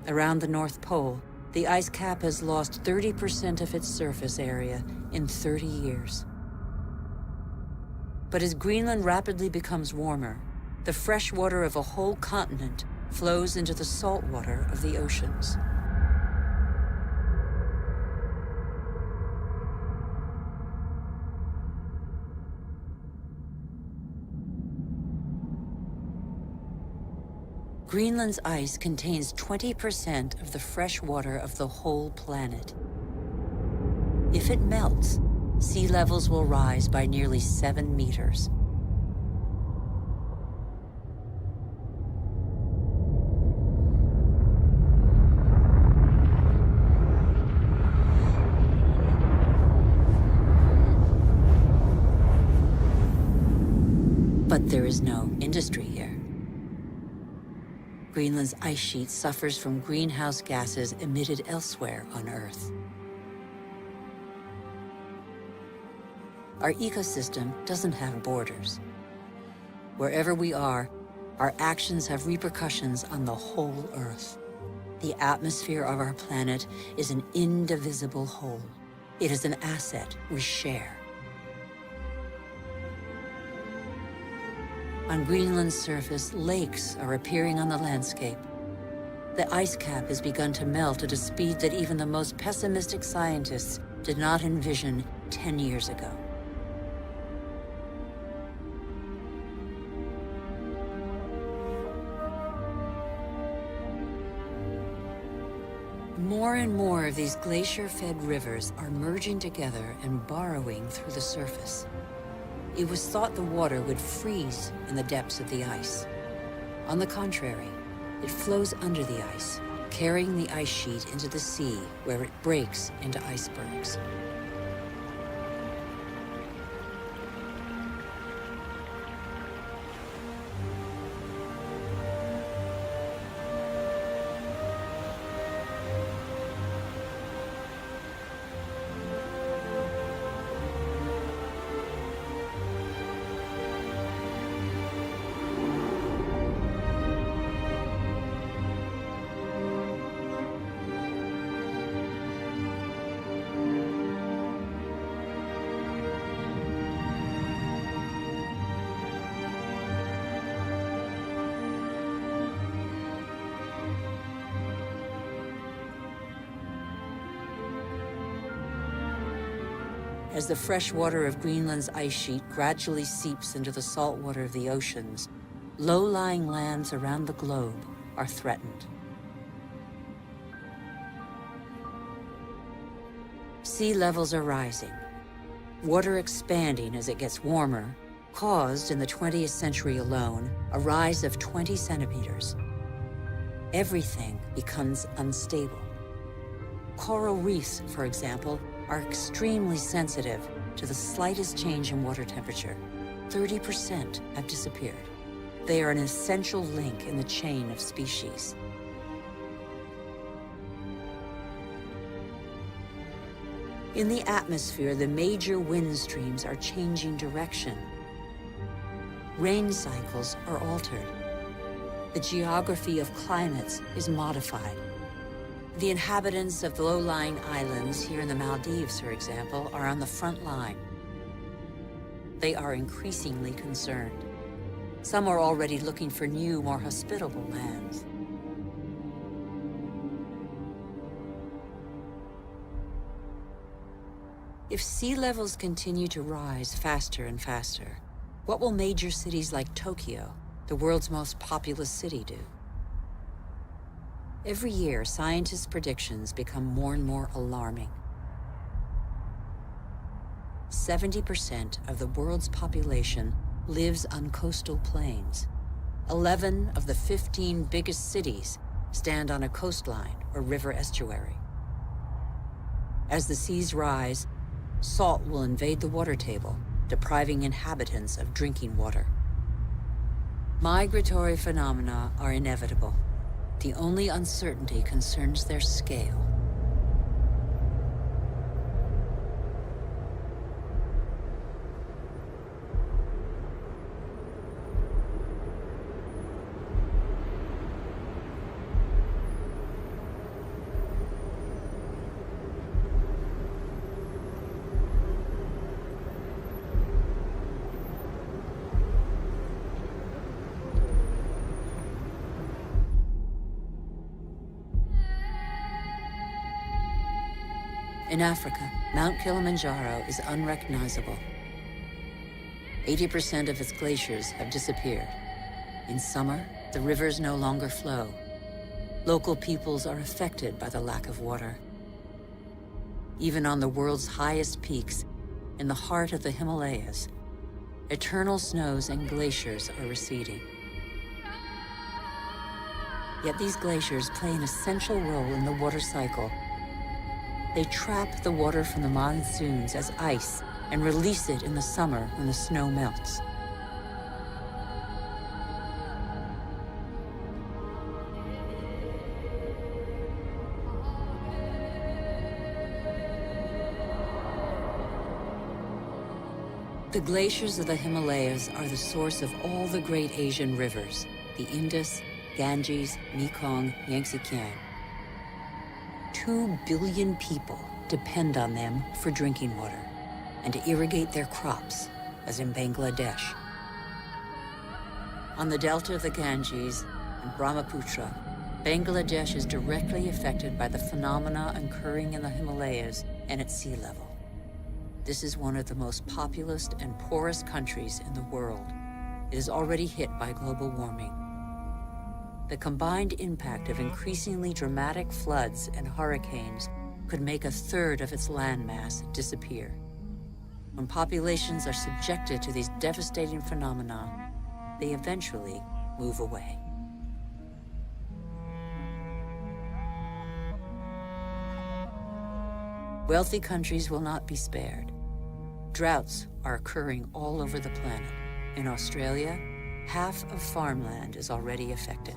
Around the North Pole, the ice cap has lost 30% of its surface area in 30 years. But as Greenland rapidly becomes warmer, the fresh water of a whole continent flows into the salt water of the oceans. Greenland's ice contains 20% of the fresh water of the whole planet. If it melts, sea levels will rise by nearly 7 meters. But But there is no industry here. Greenland's ice sheet suffers from greenhouse gases emitted elsewhere on Earth. Our ecosystem doesn't have borders. Wherever we are, our actions have repercussions on the whole Earth. The atmosphere of our planet is an indivisible whole. It is an asset we share. On Greenland's surface, lakes are appearing on the landscape. The ice cap has begun to melt at a speed that even the most pessimistic scientists did not envision 10 years ago. More and more of these glacier-fed rivers are merging together and burrowing through the surface. It was thought the water would freeze in the depths of the ice. On the contrary, it flows under the ice, carrying the ice sheet into the sea, where it breaks into icebergs. As the fresh water of Greenland's ice sheet gradually seeps into the salt water of the oceans, low-lying lands around the globe are threatened. Sea levels are rising, water expanding as it gets warmer, caused in the 20th century alone a rise of 20 centimeters. Everything becomes unstable. Coral reefs, for example, are extremely sensitive to the slightest change in water temperature. 30% have disappeared. They are an essential link in the chain of species. In the atmosphere, the major wind streams are changing direction. Rain cycles are altered. The geography of climates is modified. The inhabitants of the low-lying islands here in the Maldives, for example, are on the front line. They are increasingly concerned. Some are already looking for new, more hospitable lands. If sea levels continue to rise faster and faster, what will major cities like Tokyo, the world's most populous city, do? Every year, scientists' predictions become more and more alarming. 70% of the world's population lives on coastal plains. 11 of the 15 biggest cities stand on a coastline or river estuary. As the seas rise, salt will invade the water table, depriving inhabitants of drinking water. Migratory phenomena are inevitable. The only uncertainty concerns their scale. In Africa, Mount Kilimanjaro is unrecognizable. 80% of its glaciers have disappeared. In summer, the rivers no longer flow. Local peoples are affected by the lack of water. Even on the world's highest peaks, in the heart of the Himalayas, eternal snows and glaciers are receding. Yet these glaciers play an essential role in the water cycle. They trap the water from the monsoons as ice and release it in the summer when the snow melts. The glaciers of the Himalayas are the source of all the great Asian rivers, the Indus, Ganges, Mekong, Yangtze-Kiang. 2 billion people depend on them for drinking water and to irrigate their crops, as in Bangladesh. On the delta of the Ganges and Brahmaputra, Bangladesh is directly affected by the phenomena occurring in the Himalayas and at sea level. This is one of the most populous and poorest countries in the world. It is already hit by global warming. The combined impact of increasingly dramatic floods and hurricanes could make 1/3 of its landmass disappear. When populations are subjected to these devastating phenomena, they eventually move away. Wealthy countries will not be spared. Droughts are occurring all over the planet. In Australia, half of farmland is already affected.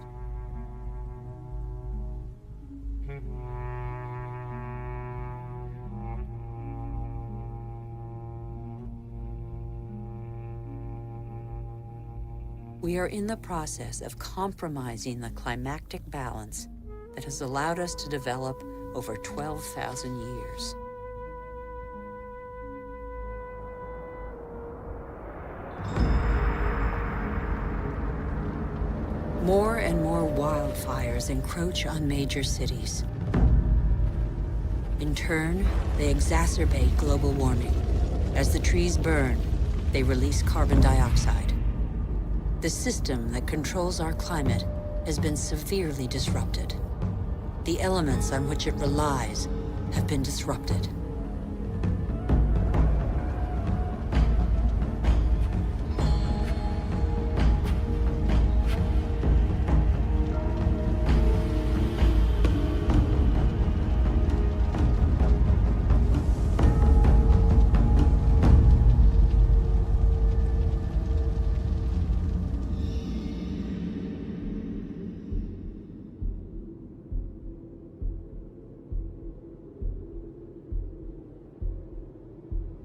We are in the process of compromising the climactic balance that has allowed us to develop over 12,000 years. More and more wildfires encroach on major cities. In turn, they exacerbate global warming. As the trees burn, they release carbon dioxide. The system that controls our climate has been severely disrupted. The elements on which it relies have been disrupted.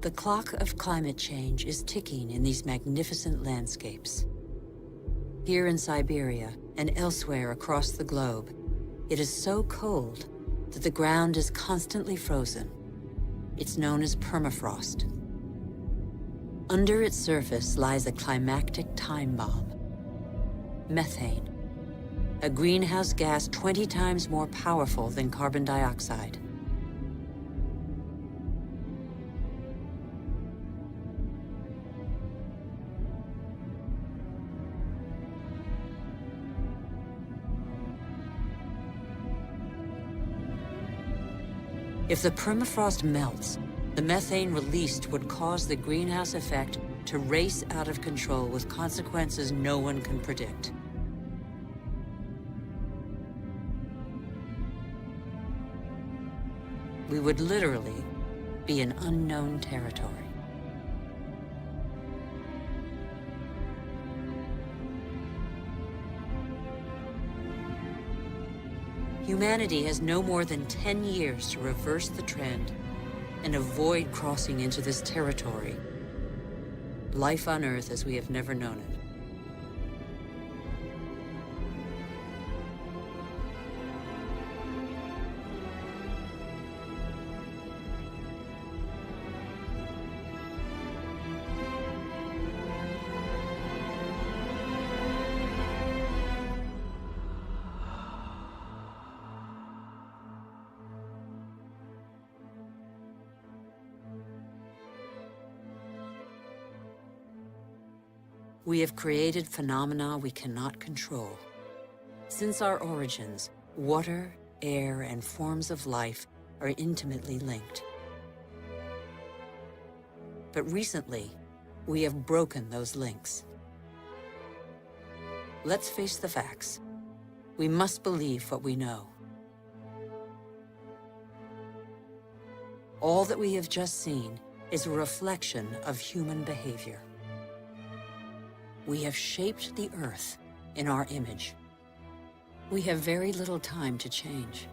The clock of climate change is ticking in these magnificent landscapes. Here in Siberia and elsewhere across the globe, it is so cold that the ground is constantly frozen. It's known as permafrost. Under its surface lies a climactic time bomb. Methane, a greenhouse gas 20 times more powerful than carbon dioxide. If the permafrost melts, the methane released would cause the greenhouse effect to race out of control with consequences no one can predict. We would literally be in unknown territory. Humanity has no more than 10 years to reverse the trend and avoid crossing into this territory. Life on Earth as we have never known it. We have created phenomena we cannot control. Since our origins, water, air, and forms of life are intimately linked. But recently, we have broken those links. Let's face the facts. We must believe what we know. All that we have just seen is a reflection of human behavior. We have shaped the Earth in our image. We have very little time to change.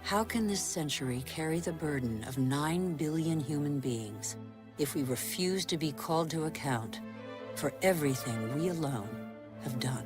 How can this century carry the burden of 9 billion human beings, if we refuse to be called to account for everything we alone have done.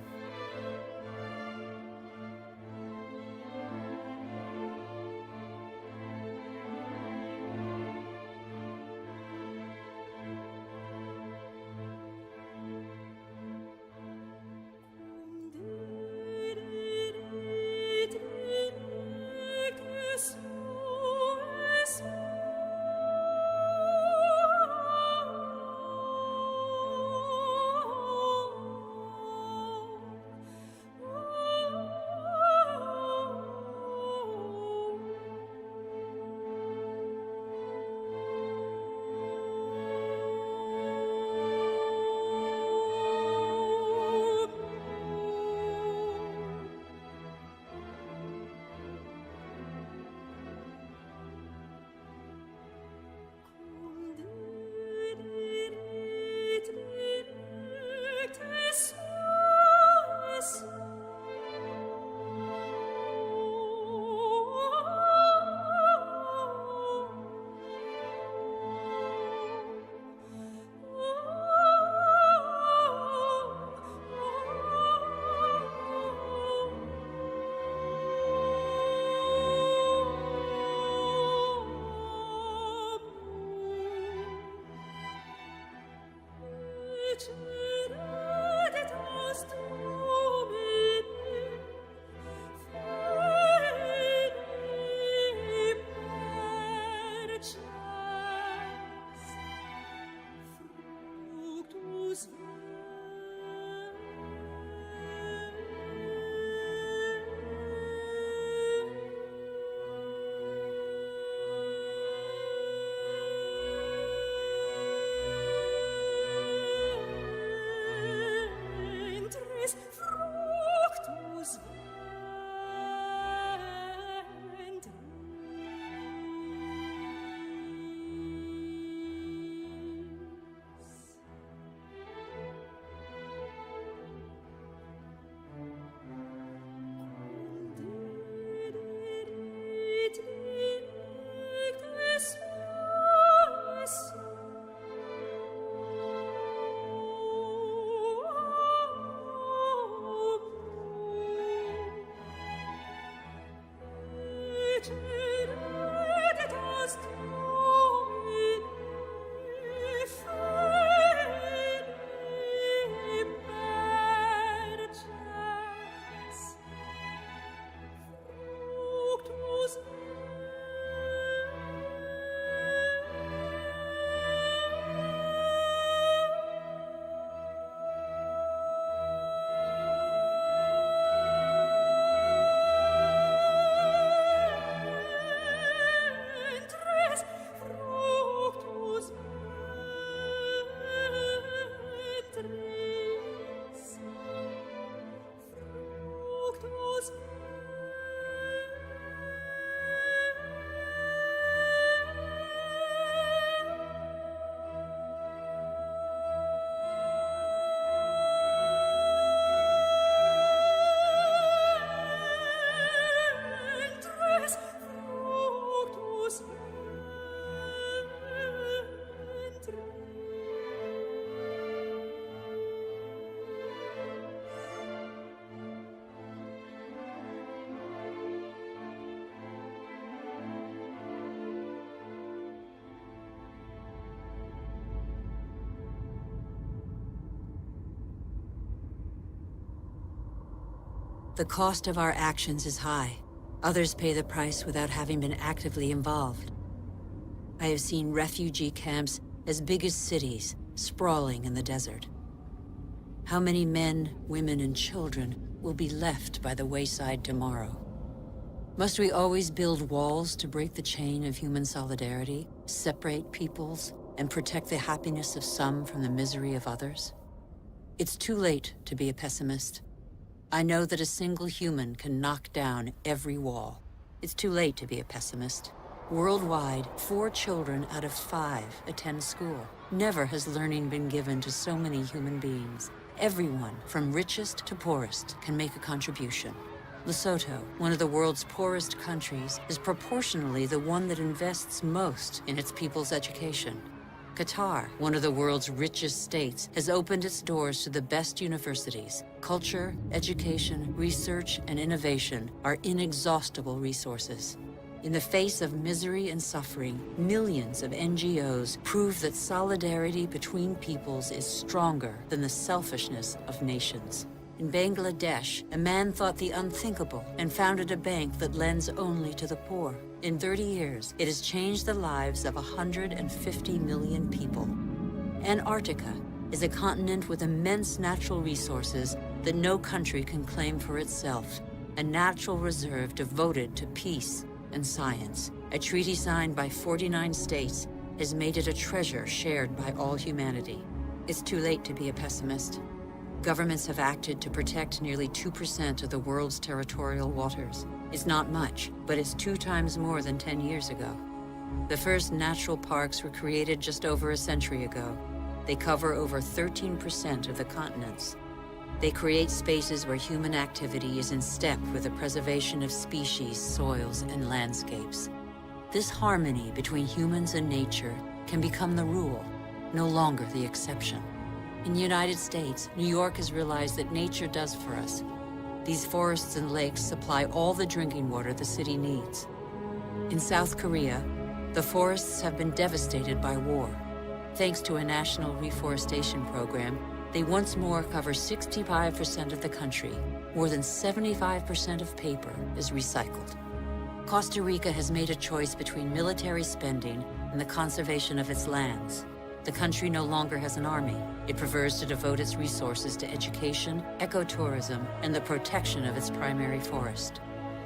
The cost of our actions is high. Others pay the price without having been actively involved. I have seen refugee camps as big as cities, sprawling in the desert. How many men, women, and children will be left by the wayside tomorrow? Must we always build walls to break the chain of human solidarity, separate peoples, and protect the happiness of some from the misery of others? It's too late to be a pessimist. I know that a single human can knock down every wall. It's too late to be a pessimist. Worldwide, 4 children out of 5 attend school. Never has learning been given to so many human beings. Everyone, from richest to poorest, can make a contribution. Lesotho, one of the world's poorest countries, is proportionally the one that invests most in its people's education. Qatar, one of the world's richest states, has opened its doors to the best universities. Culture, education, research, and innovation are inexhaustible resources. In the face of misery and suffering, millions of NGOs prove that solidarity between peoples is stronger than the selfishness of nations. In Bangladesh, a man thought the unthinkable and founded a bank that lends only to the poor. In 30 years, it has changed the lives of 150 million people. Antarctica is a continent with immense natural resources that no country can claim for itself, a natural reserve devoted to peace and science. A treaty signed by 49 states has made it a treasure shared by all humanity. It's too late to be a pessimist. Governments have acted to protect nearly 2% of the world's territorial waters. It's not much, but it's 2 times more than 10 years ago. The first natural parks were created just over a century ago. They cover over 13% of the continents. They create spaces where human activity is in step with the preservation of species, soils, and landscapes. This harmony between humans and nature can become the rule, no longer the exception. In the United States, New York has realized that nature does for us. These forests and lakes supply all the drinking water the city needs. In South Korea, the forests have been devastated by war. Thanks to a national reforestation program, they once more cover 65% of the country. More than 75% of paper is recycled. Costa Rica has made a choice between military spending and the conservation of its lands. The country no longer has an army. It prefers to devote its resources to education, ecotourism, and the protection of its primary forest.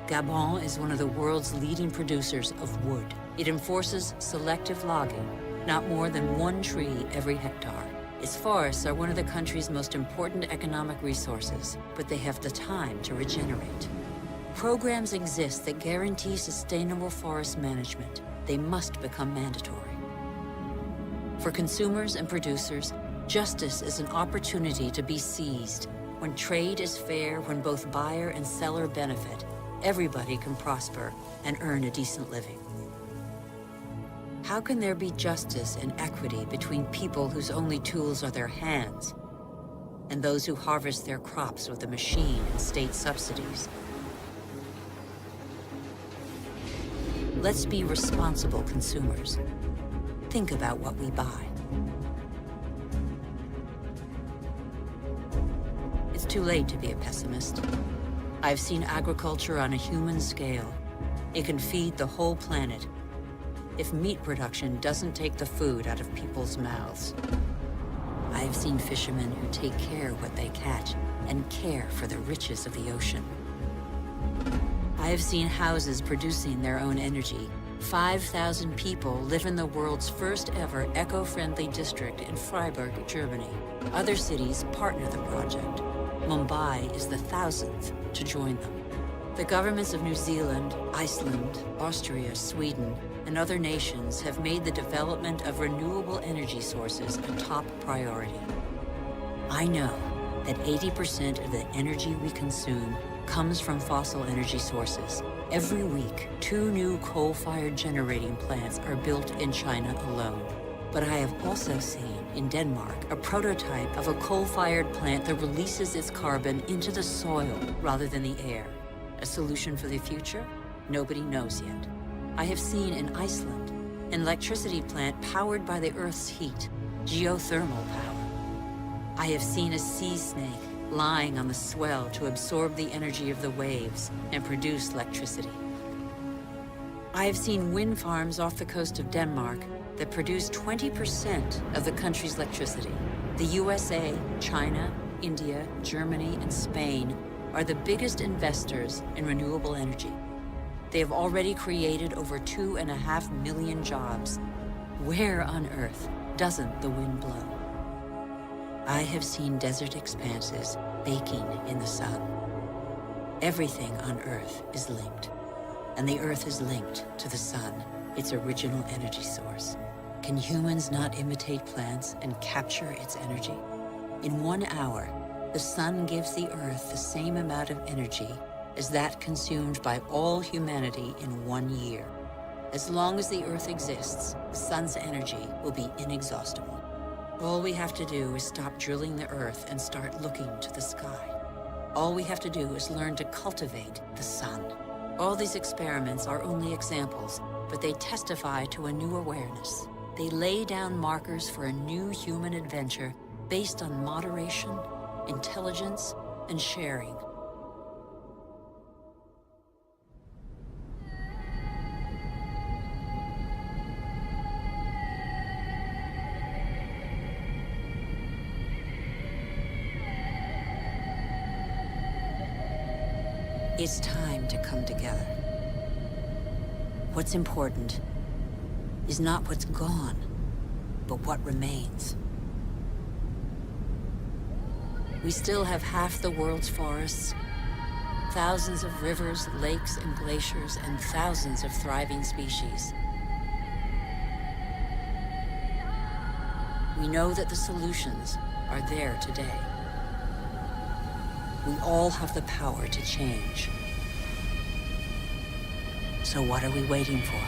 Gabon is one of the world's leading producers of wood. It enforces selective logging, not more than 1 tree every hectare. Its forests are one of the country's most important economic resources, but they have the time to regenerate. Programs exist that guarantee sustainable forest management. They must become mandatory. For consumers and producers, justice is an opportunity to be seized. When trade is fair, when both buyer and seller benefit, everybody can prosper and earn a decent living. How can there be justice and equity between people whose only tools are their hands and those who harvest their crops with a machine and state subsidies? Let's be responsible consumers. Think about what we buy. It's too late to be a pessimist. I've seen agriculture on a human scale. It can feed the whole planet if meat production doesn't take the food out of people's mouths. I've seen fishermen who take care of what they catch and care for the riches of the ocean. I have seen houses producing their own energy. 5,000 people live in the world's first ever eco-friendly district in Freiburg, Germany. Other cities partner the project. Mumbai is the 1,000th to join them. The governments of New Zealand, Iceland, Austria, Sweden, and other nations have made the development of renewable energy sources a top priority. I know that 80% of the energy we consume comes from fossil energy sources. Every week, 2 new coal-fired generating plants are built in China alone. But I have also seen, in Denmark, a prototype of a coal-fired plant that releases its carbon into the soil rather than the air. A solution for the future? Nobody knows yet. I have seen in Iceland an electricity plant powered by the Earth's heat, geothermal power. I have seen a sea snake lying on the swell to absorb the energy of the waves and produce electricity. I have seen wind farms off the coast of Denmark that produce 20% of the country's electricity. The USA, China, India, Germany, and Spain are the biggest investors in renewable energy. They have already created over 2.5 million jobs. Where on earth doesn't the wind blow? I have seen desert expanses baking in the sun. Everything on Earth is linked, and the Earth is linked to the sun, its original energy source. Can humans not imitate plants and capture its energy? In 1 hour, the sun gives the Earth the same amount of energy as that consumed by all humanity in 1 year. As long as the Earth exists, the sun's energy will be inexhaustible. All we have to do is stop drilling the Earth and start looking to the sky. All we have to do is learn to cultivate the sun. All these experiments are only examples, but they testify to a new awareness. They lay down markers for a new human adventure based on moderation, intelligence, and sharing. It's time to come together. What's important is not what's gone, but what remains. We still have half the world's forests, thousands of rivers, lakes, and glaciers, and thousands of thriving species. We know that the solutions are there today. We all have the power to change. So what are we waiting for?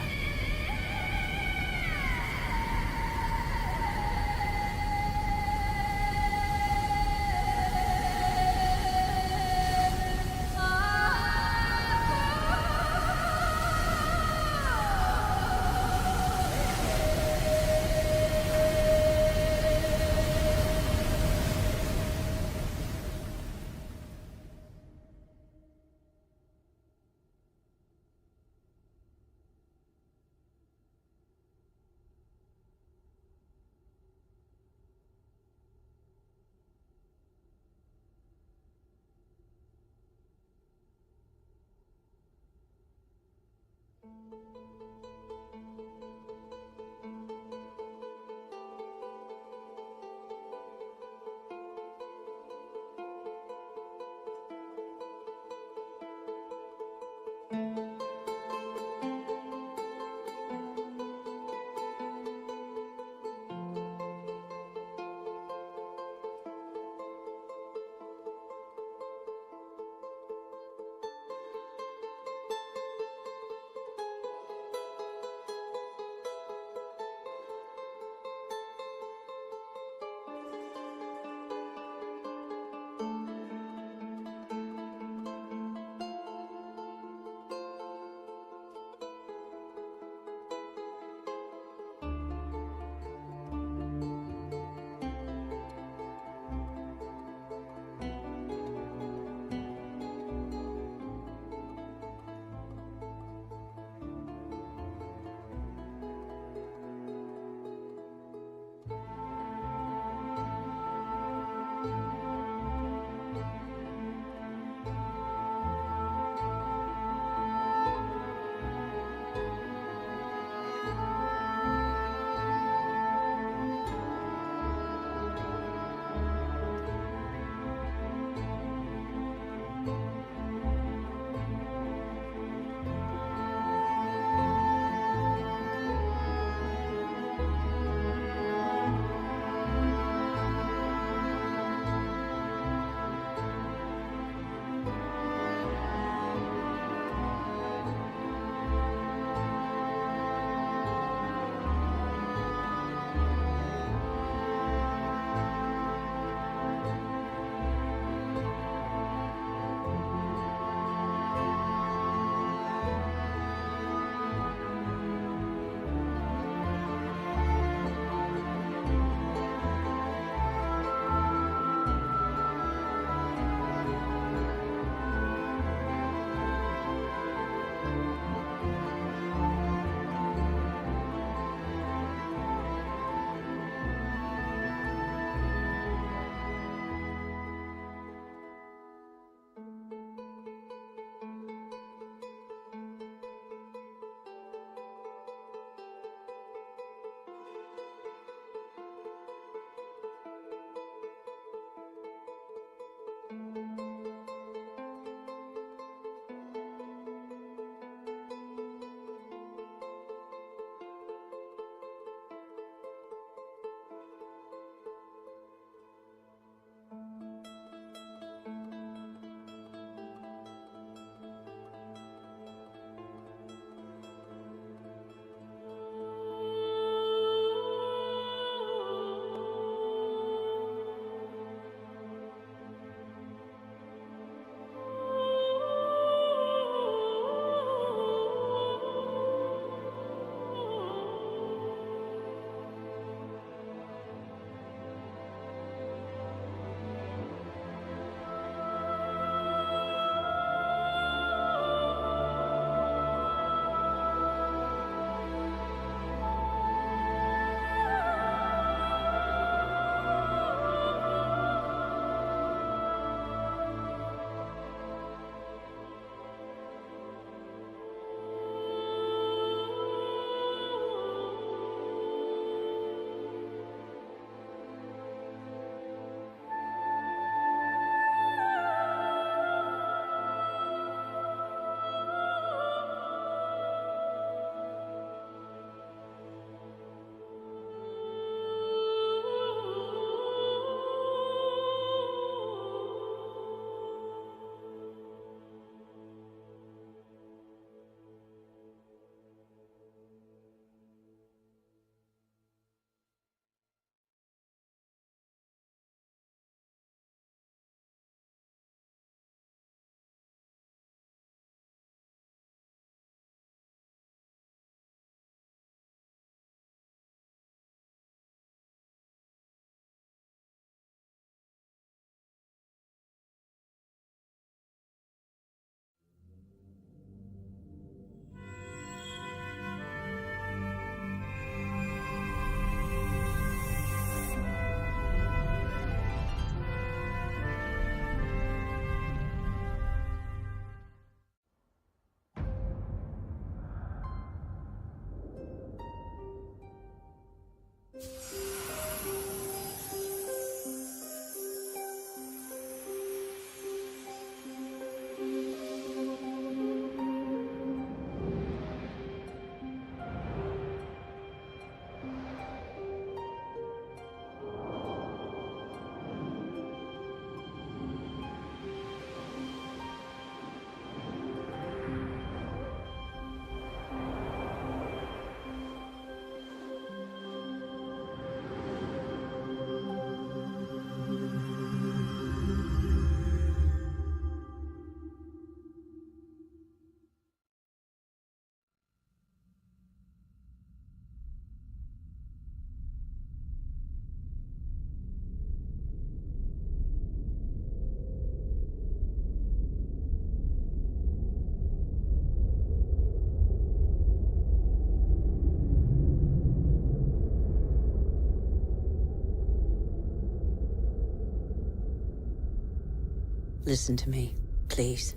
Listen to me, please.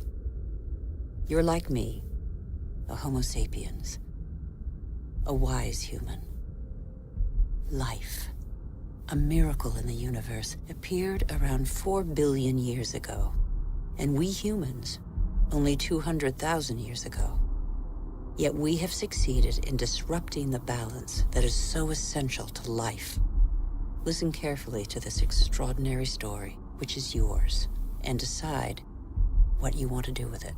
You're like me, a Homo sapiens, a wise human. Life, a miracle in the universe, appeared around 4 billion years ago, and we humans, only 200,000 years ago. Yet we have succeeded in disrupting the balance that is so essential to life. Listen carefully to this extraordinary story, which is yours, and decide what you want to do with it.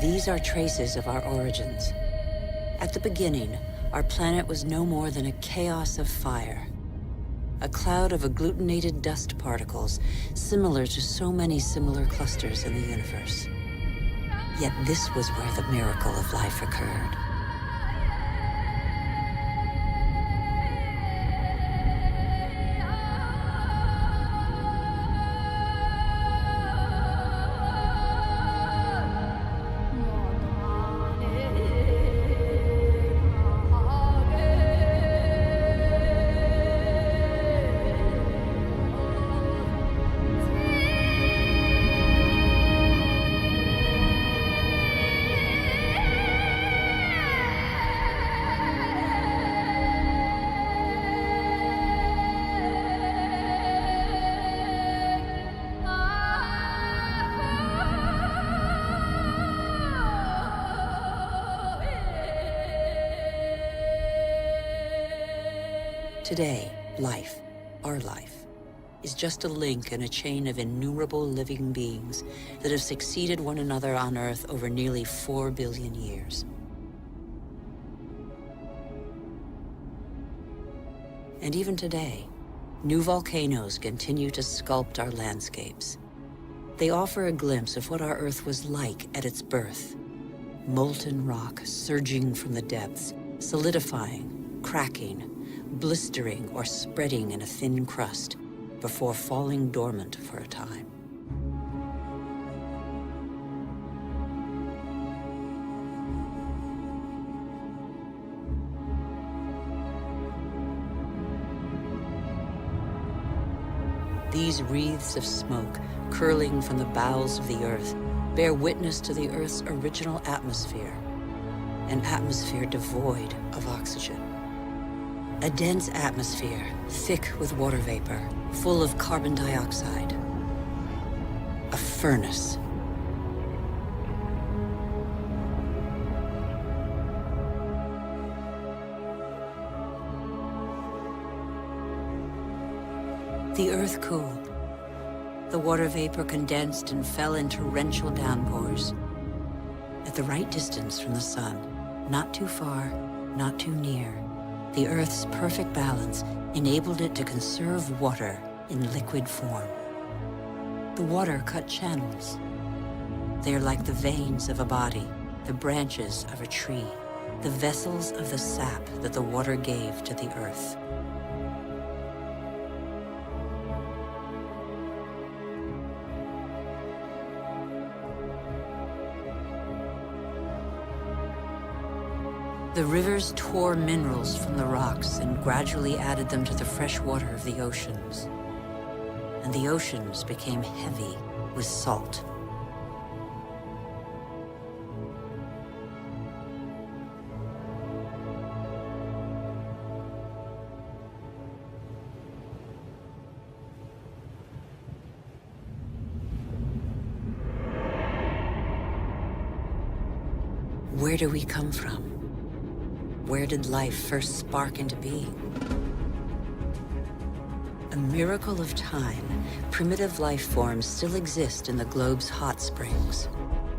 These are traces of our origins. At the beginning, our planet was no more than a chaos of fire. A cloud of agglutinated dust particles, similar to so many similar clusters in the universe. Yet this was where the miracle of life occurred. Today, life, our life, is just a link in a chain of innumerable living beings that have succeeded one another on Earth over nearly 4 billion years. And even today, new volcanoes continue to sculpt our landscapes. They offer a glimpse of what our Earth was like at its birth. Molten rock surging from the depths, solidifying, cracking, blistering or spreading in a thin crust before falling dormant for a time. These wreaths of smoke curling from the bowels of the Earth bear witness to the Earth's original atmosphere, an atmosphere devoid of oxygen. A dense atmosphere, thick with water vapor, full of carbon dioxide. A furnace. The Earth cooled. The water vapor condensed and fell in torrential downpours. At the right distance from the sun, not too far, not too near, the Earth's perfect balance enabled it to conserve water in liquid form. The water cut channels. They are like the veins of a body, the branches of a tree, the vessels of the sap that the water gave to the Earth. The rivers tore minerals from the rocks and gradually added them to the fresh water of the oceans. And the oceans became heavy with salt. Where do we come from? Where did life first spark into being? A miracle of time, primitive life forms still exist in the globe's hot springs.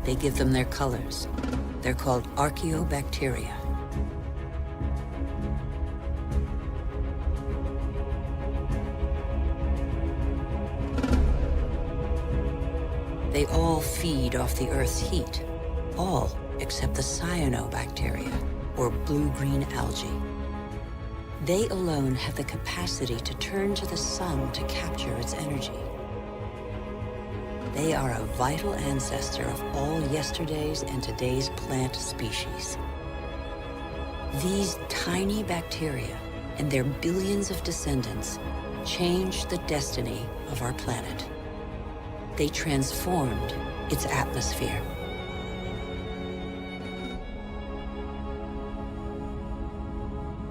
They give them their colors. They're called archaeobacteria. They all feed off the Earth's heat. All except the cyanobacteria, or blue-green algae. They alone have the capacity to turn to the sun to capture its energy. They are a vital ancestor of all yesterday's and today's plant species. These tiny bacteria and their billions of descendants changed the destiny of our planet. They transformed its atmosphere.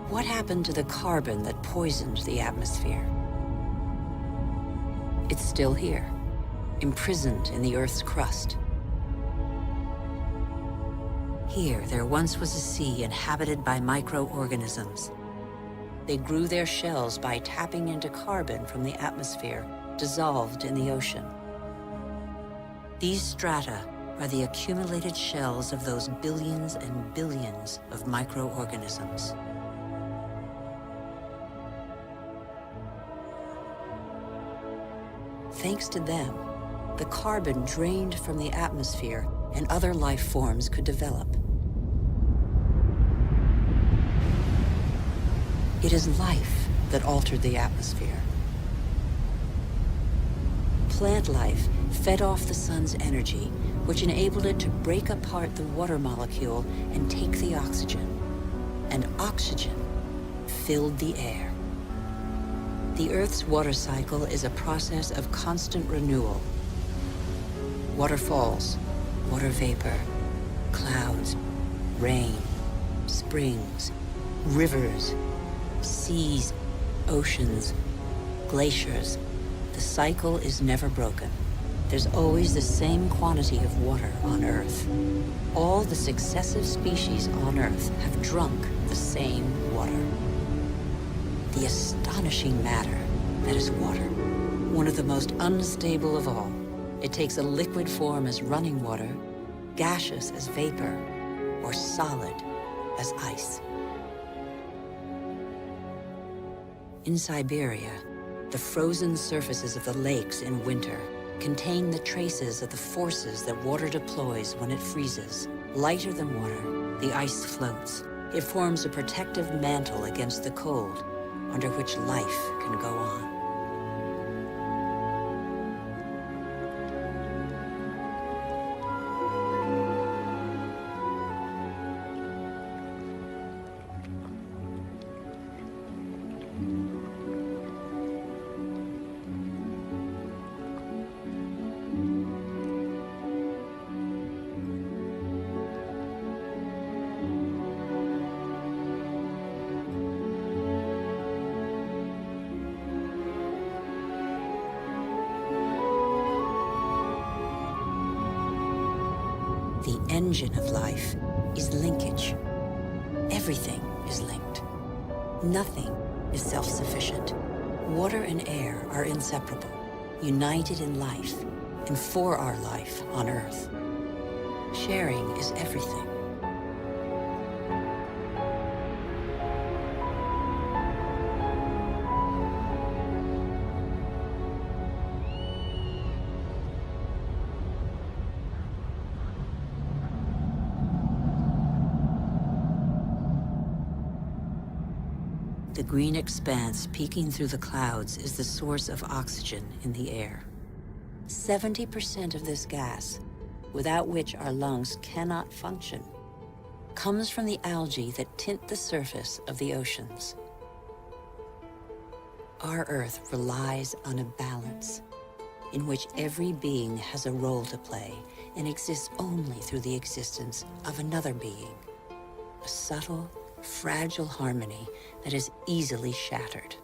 What happened to the carbon that poisoned the atmosphere? It's still here, imprisoned in the Earth's crust. Here, there once was a sea inhabited by microorganisms. They grew their shells by tapping into carbon from the atmosphere, dissolved in the ocean. These strata are the accumulated shells of those billions and billions of microorganisms. Thanks to them, the carbon drained from the atmosphere and other life forms could develop. It is life that altered the atmosphere. Plant life fed off the sun's energy, which enabled it to break apart the water molecule and take the oxygen. And oxygen filled the air. The Earth's water cycle is a process of constant renewal. Waterfalls, water vapor, clouds, rain, springs, rivers, seas, oceans, glaciers. The cycle is never broken. There's always the same quantity of water on Earth. All the successive species on Earth have drunk the same water. The astonishing matter that is water, one of the most unstable of all. It takes a liquid form as running water, gaseous as vapor, or solid as ice. In Siberia, the frozen surfaces of the lakes in winter contain the traces of the forces that water deploys when it freezes. Lighter than water, the ice floats. It forms a protective mantle against the cold, under which life can go on. The engine of life is linkage. Everything is linked. Nothing is self-sufficient. Water and air are inseparable, united in life and for our life on Earth. Sharing is everything. The green expanse peeking through the clouds is the source of oxygen in the air. 70% of this gas, without which our lungs cannot function, comes from the algae that tint the surface of the oceans. Our Earth relies on a balance in which every being has a role to play and exists only through the existence of another being. A subtle, fragile harmony that is easily shattered.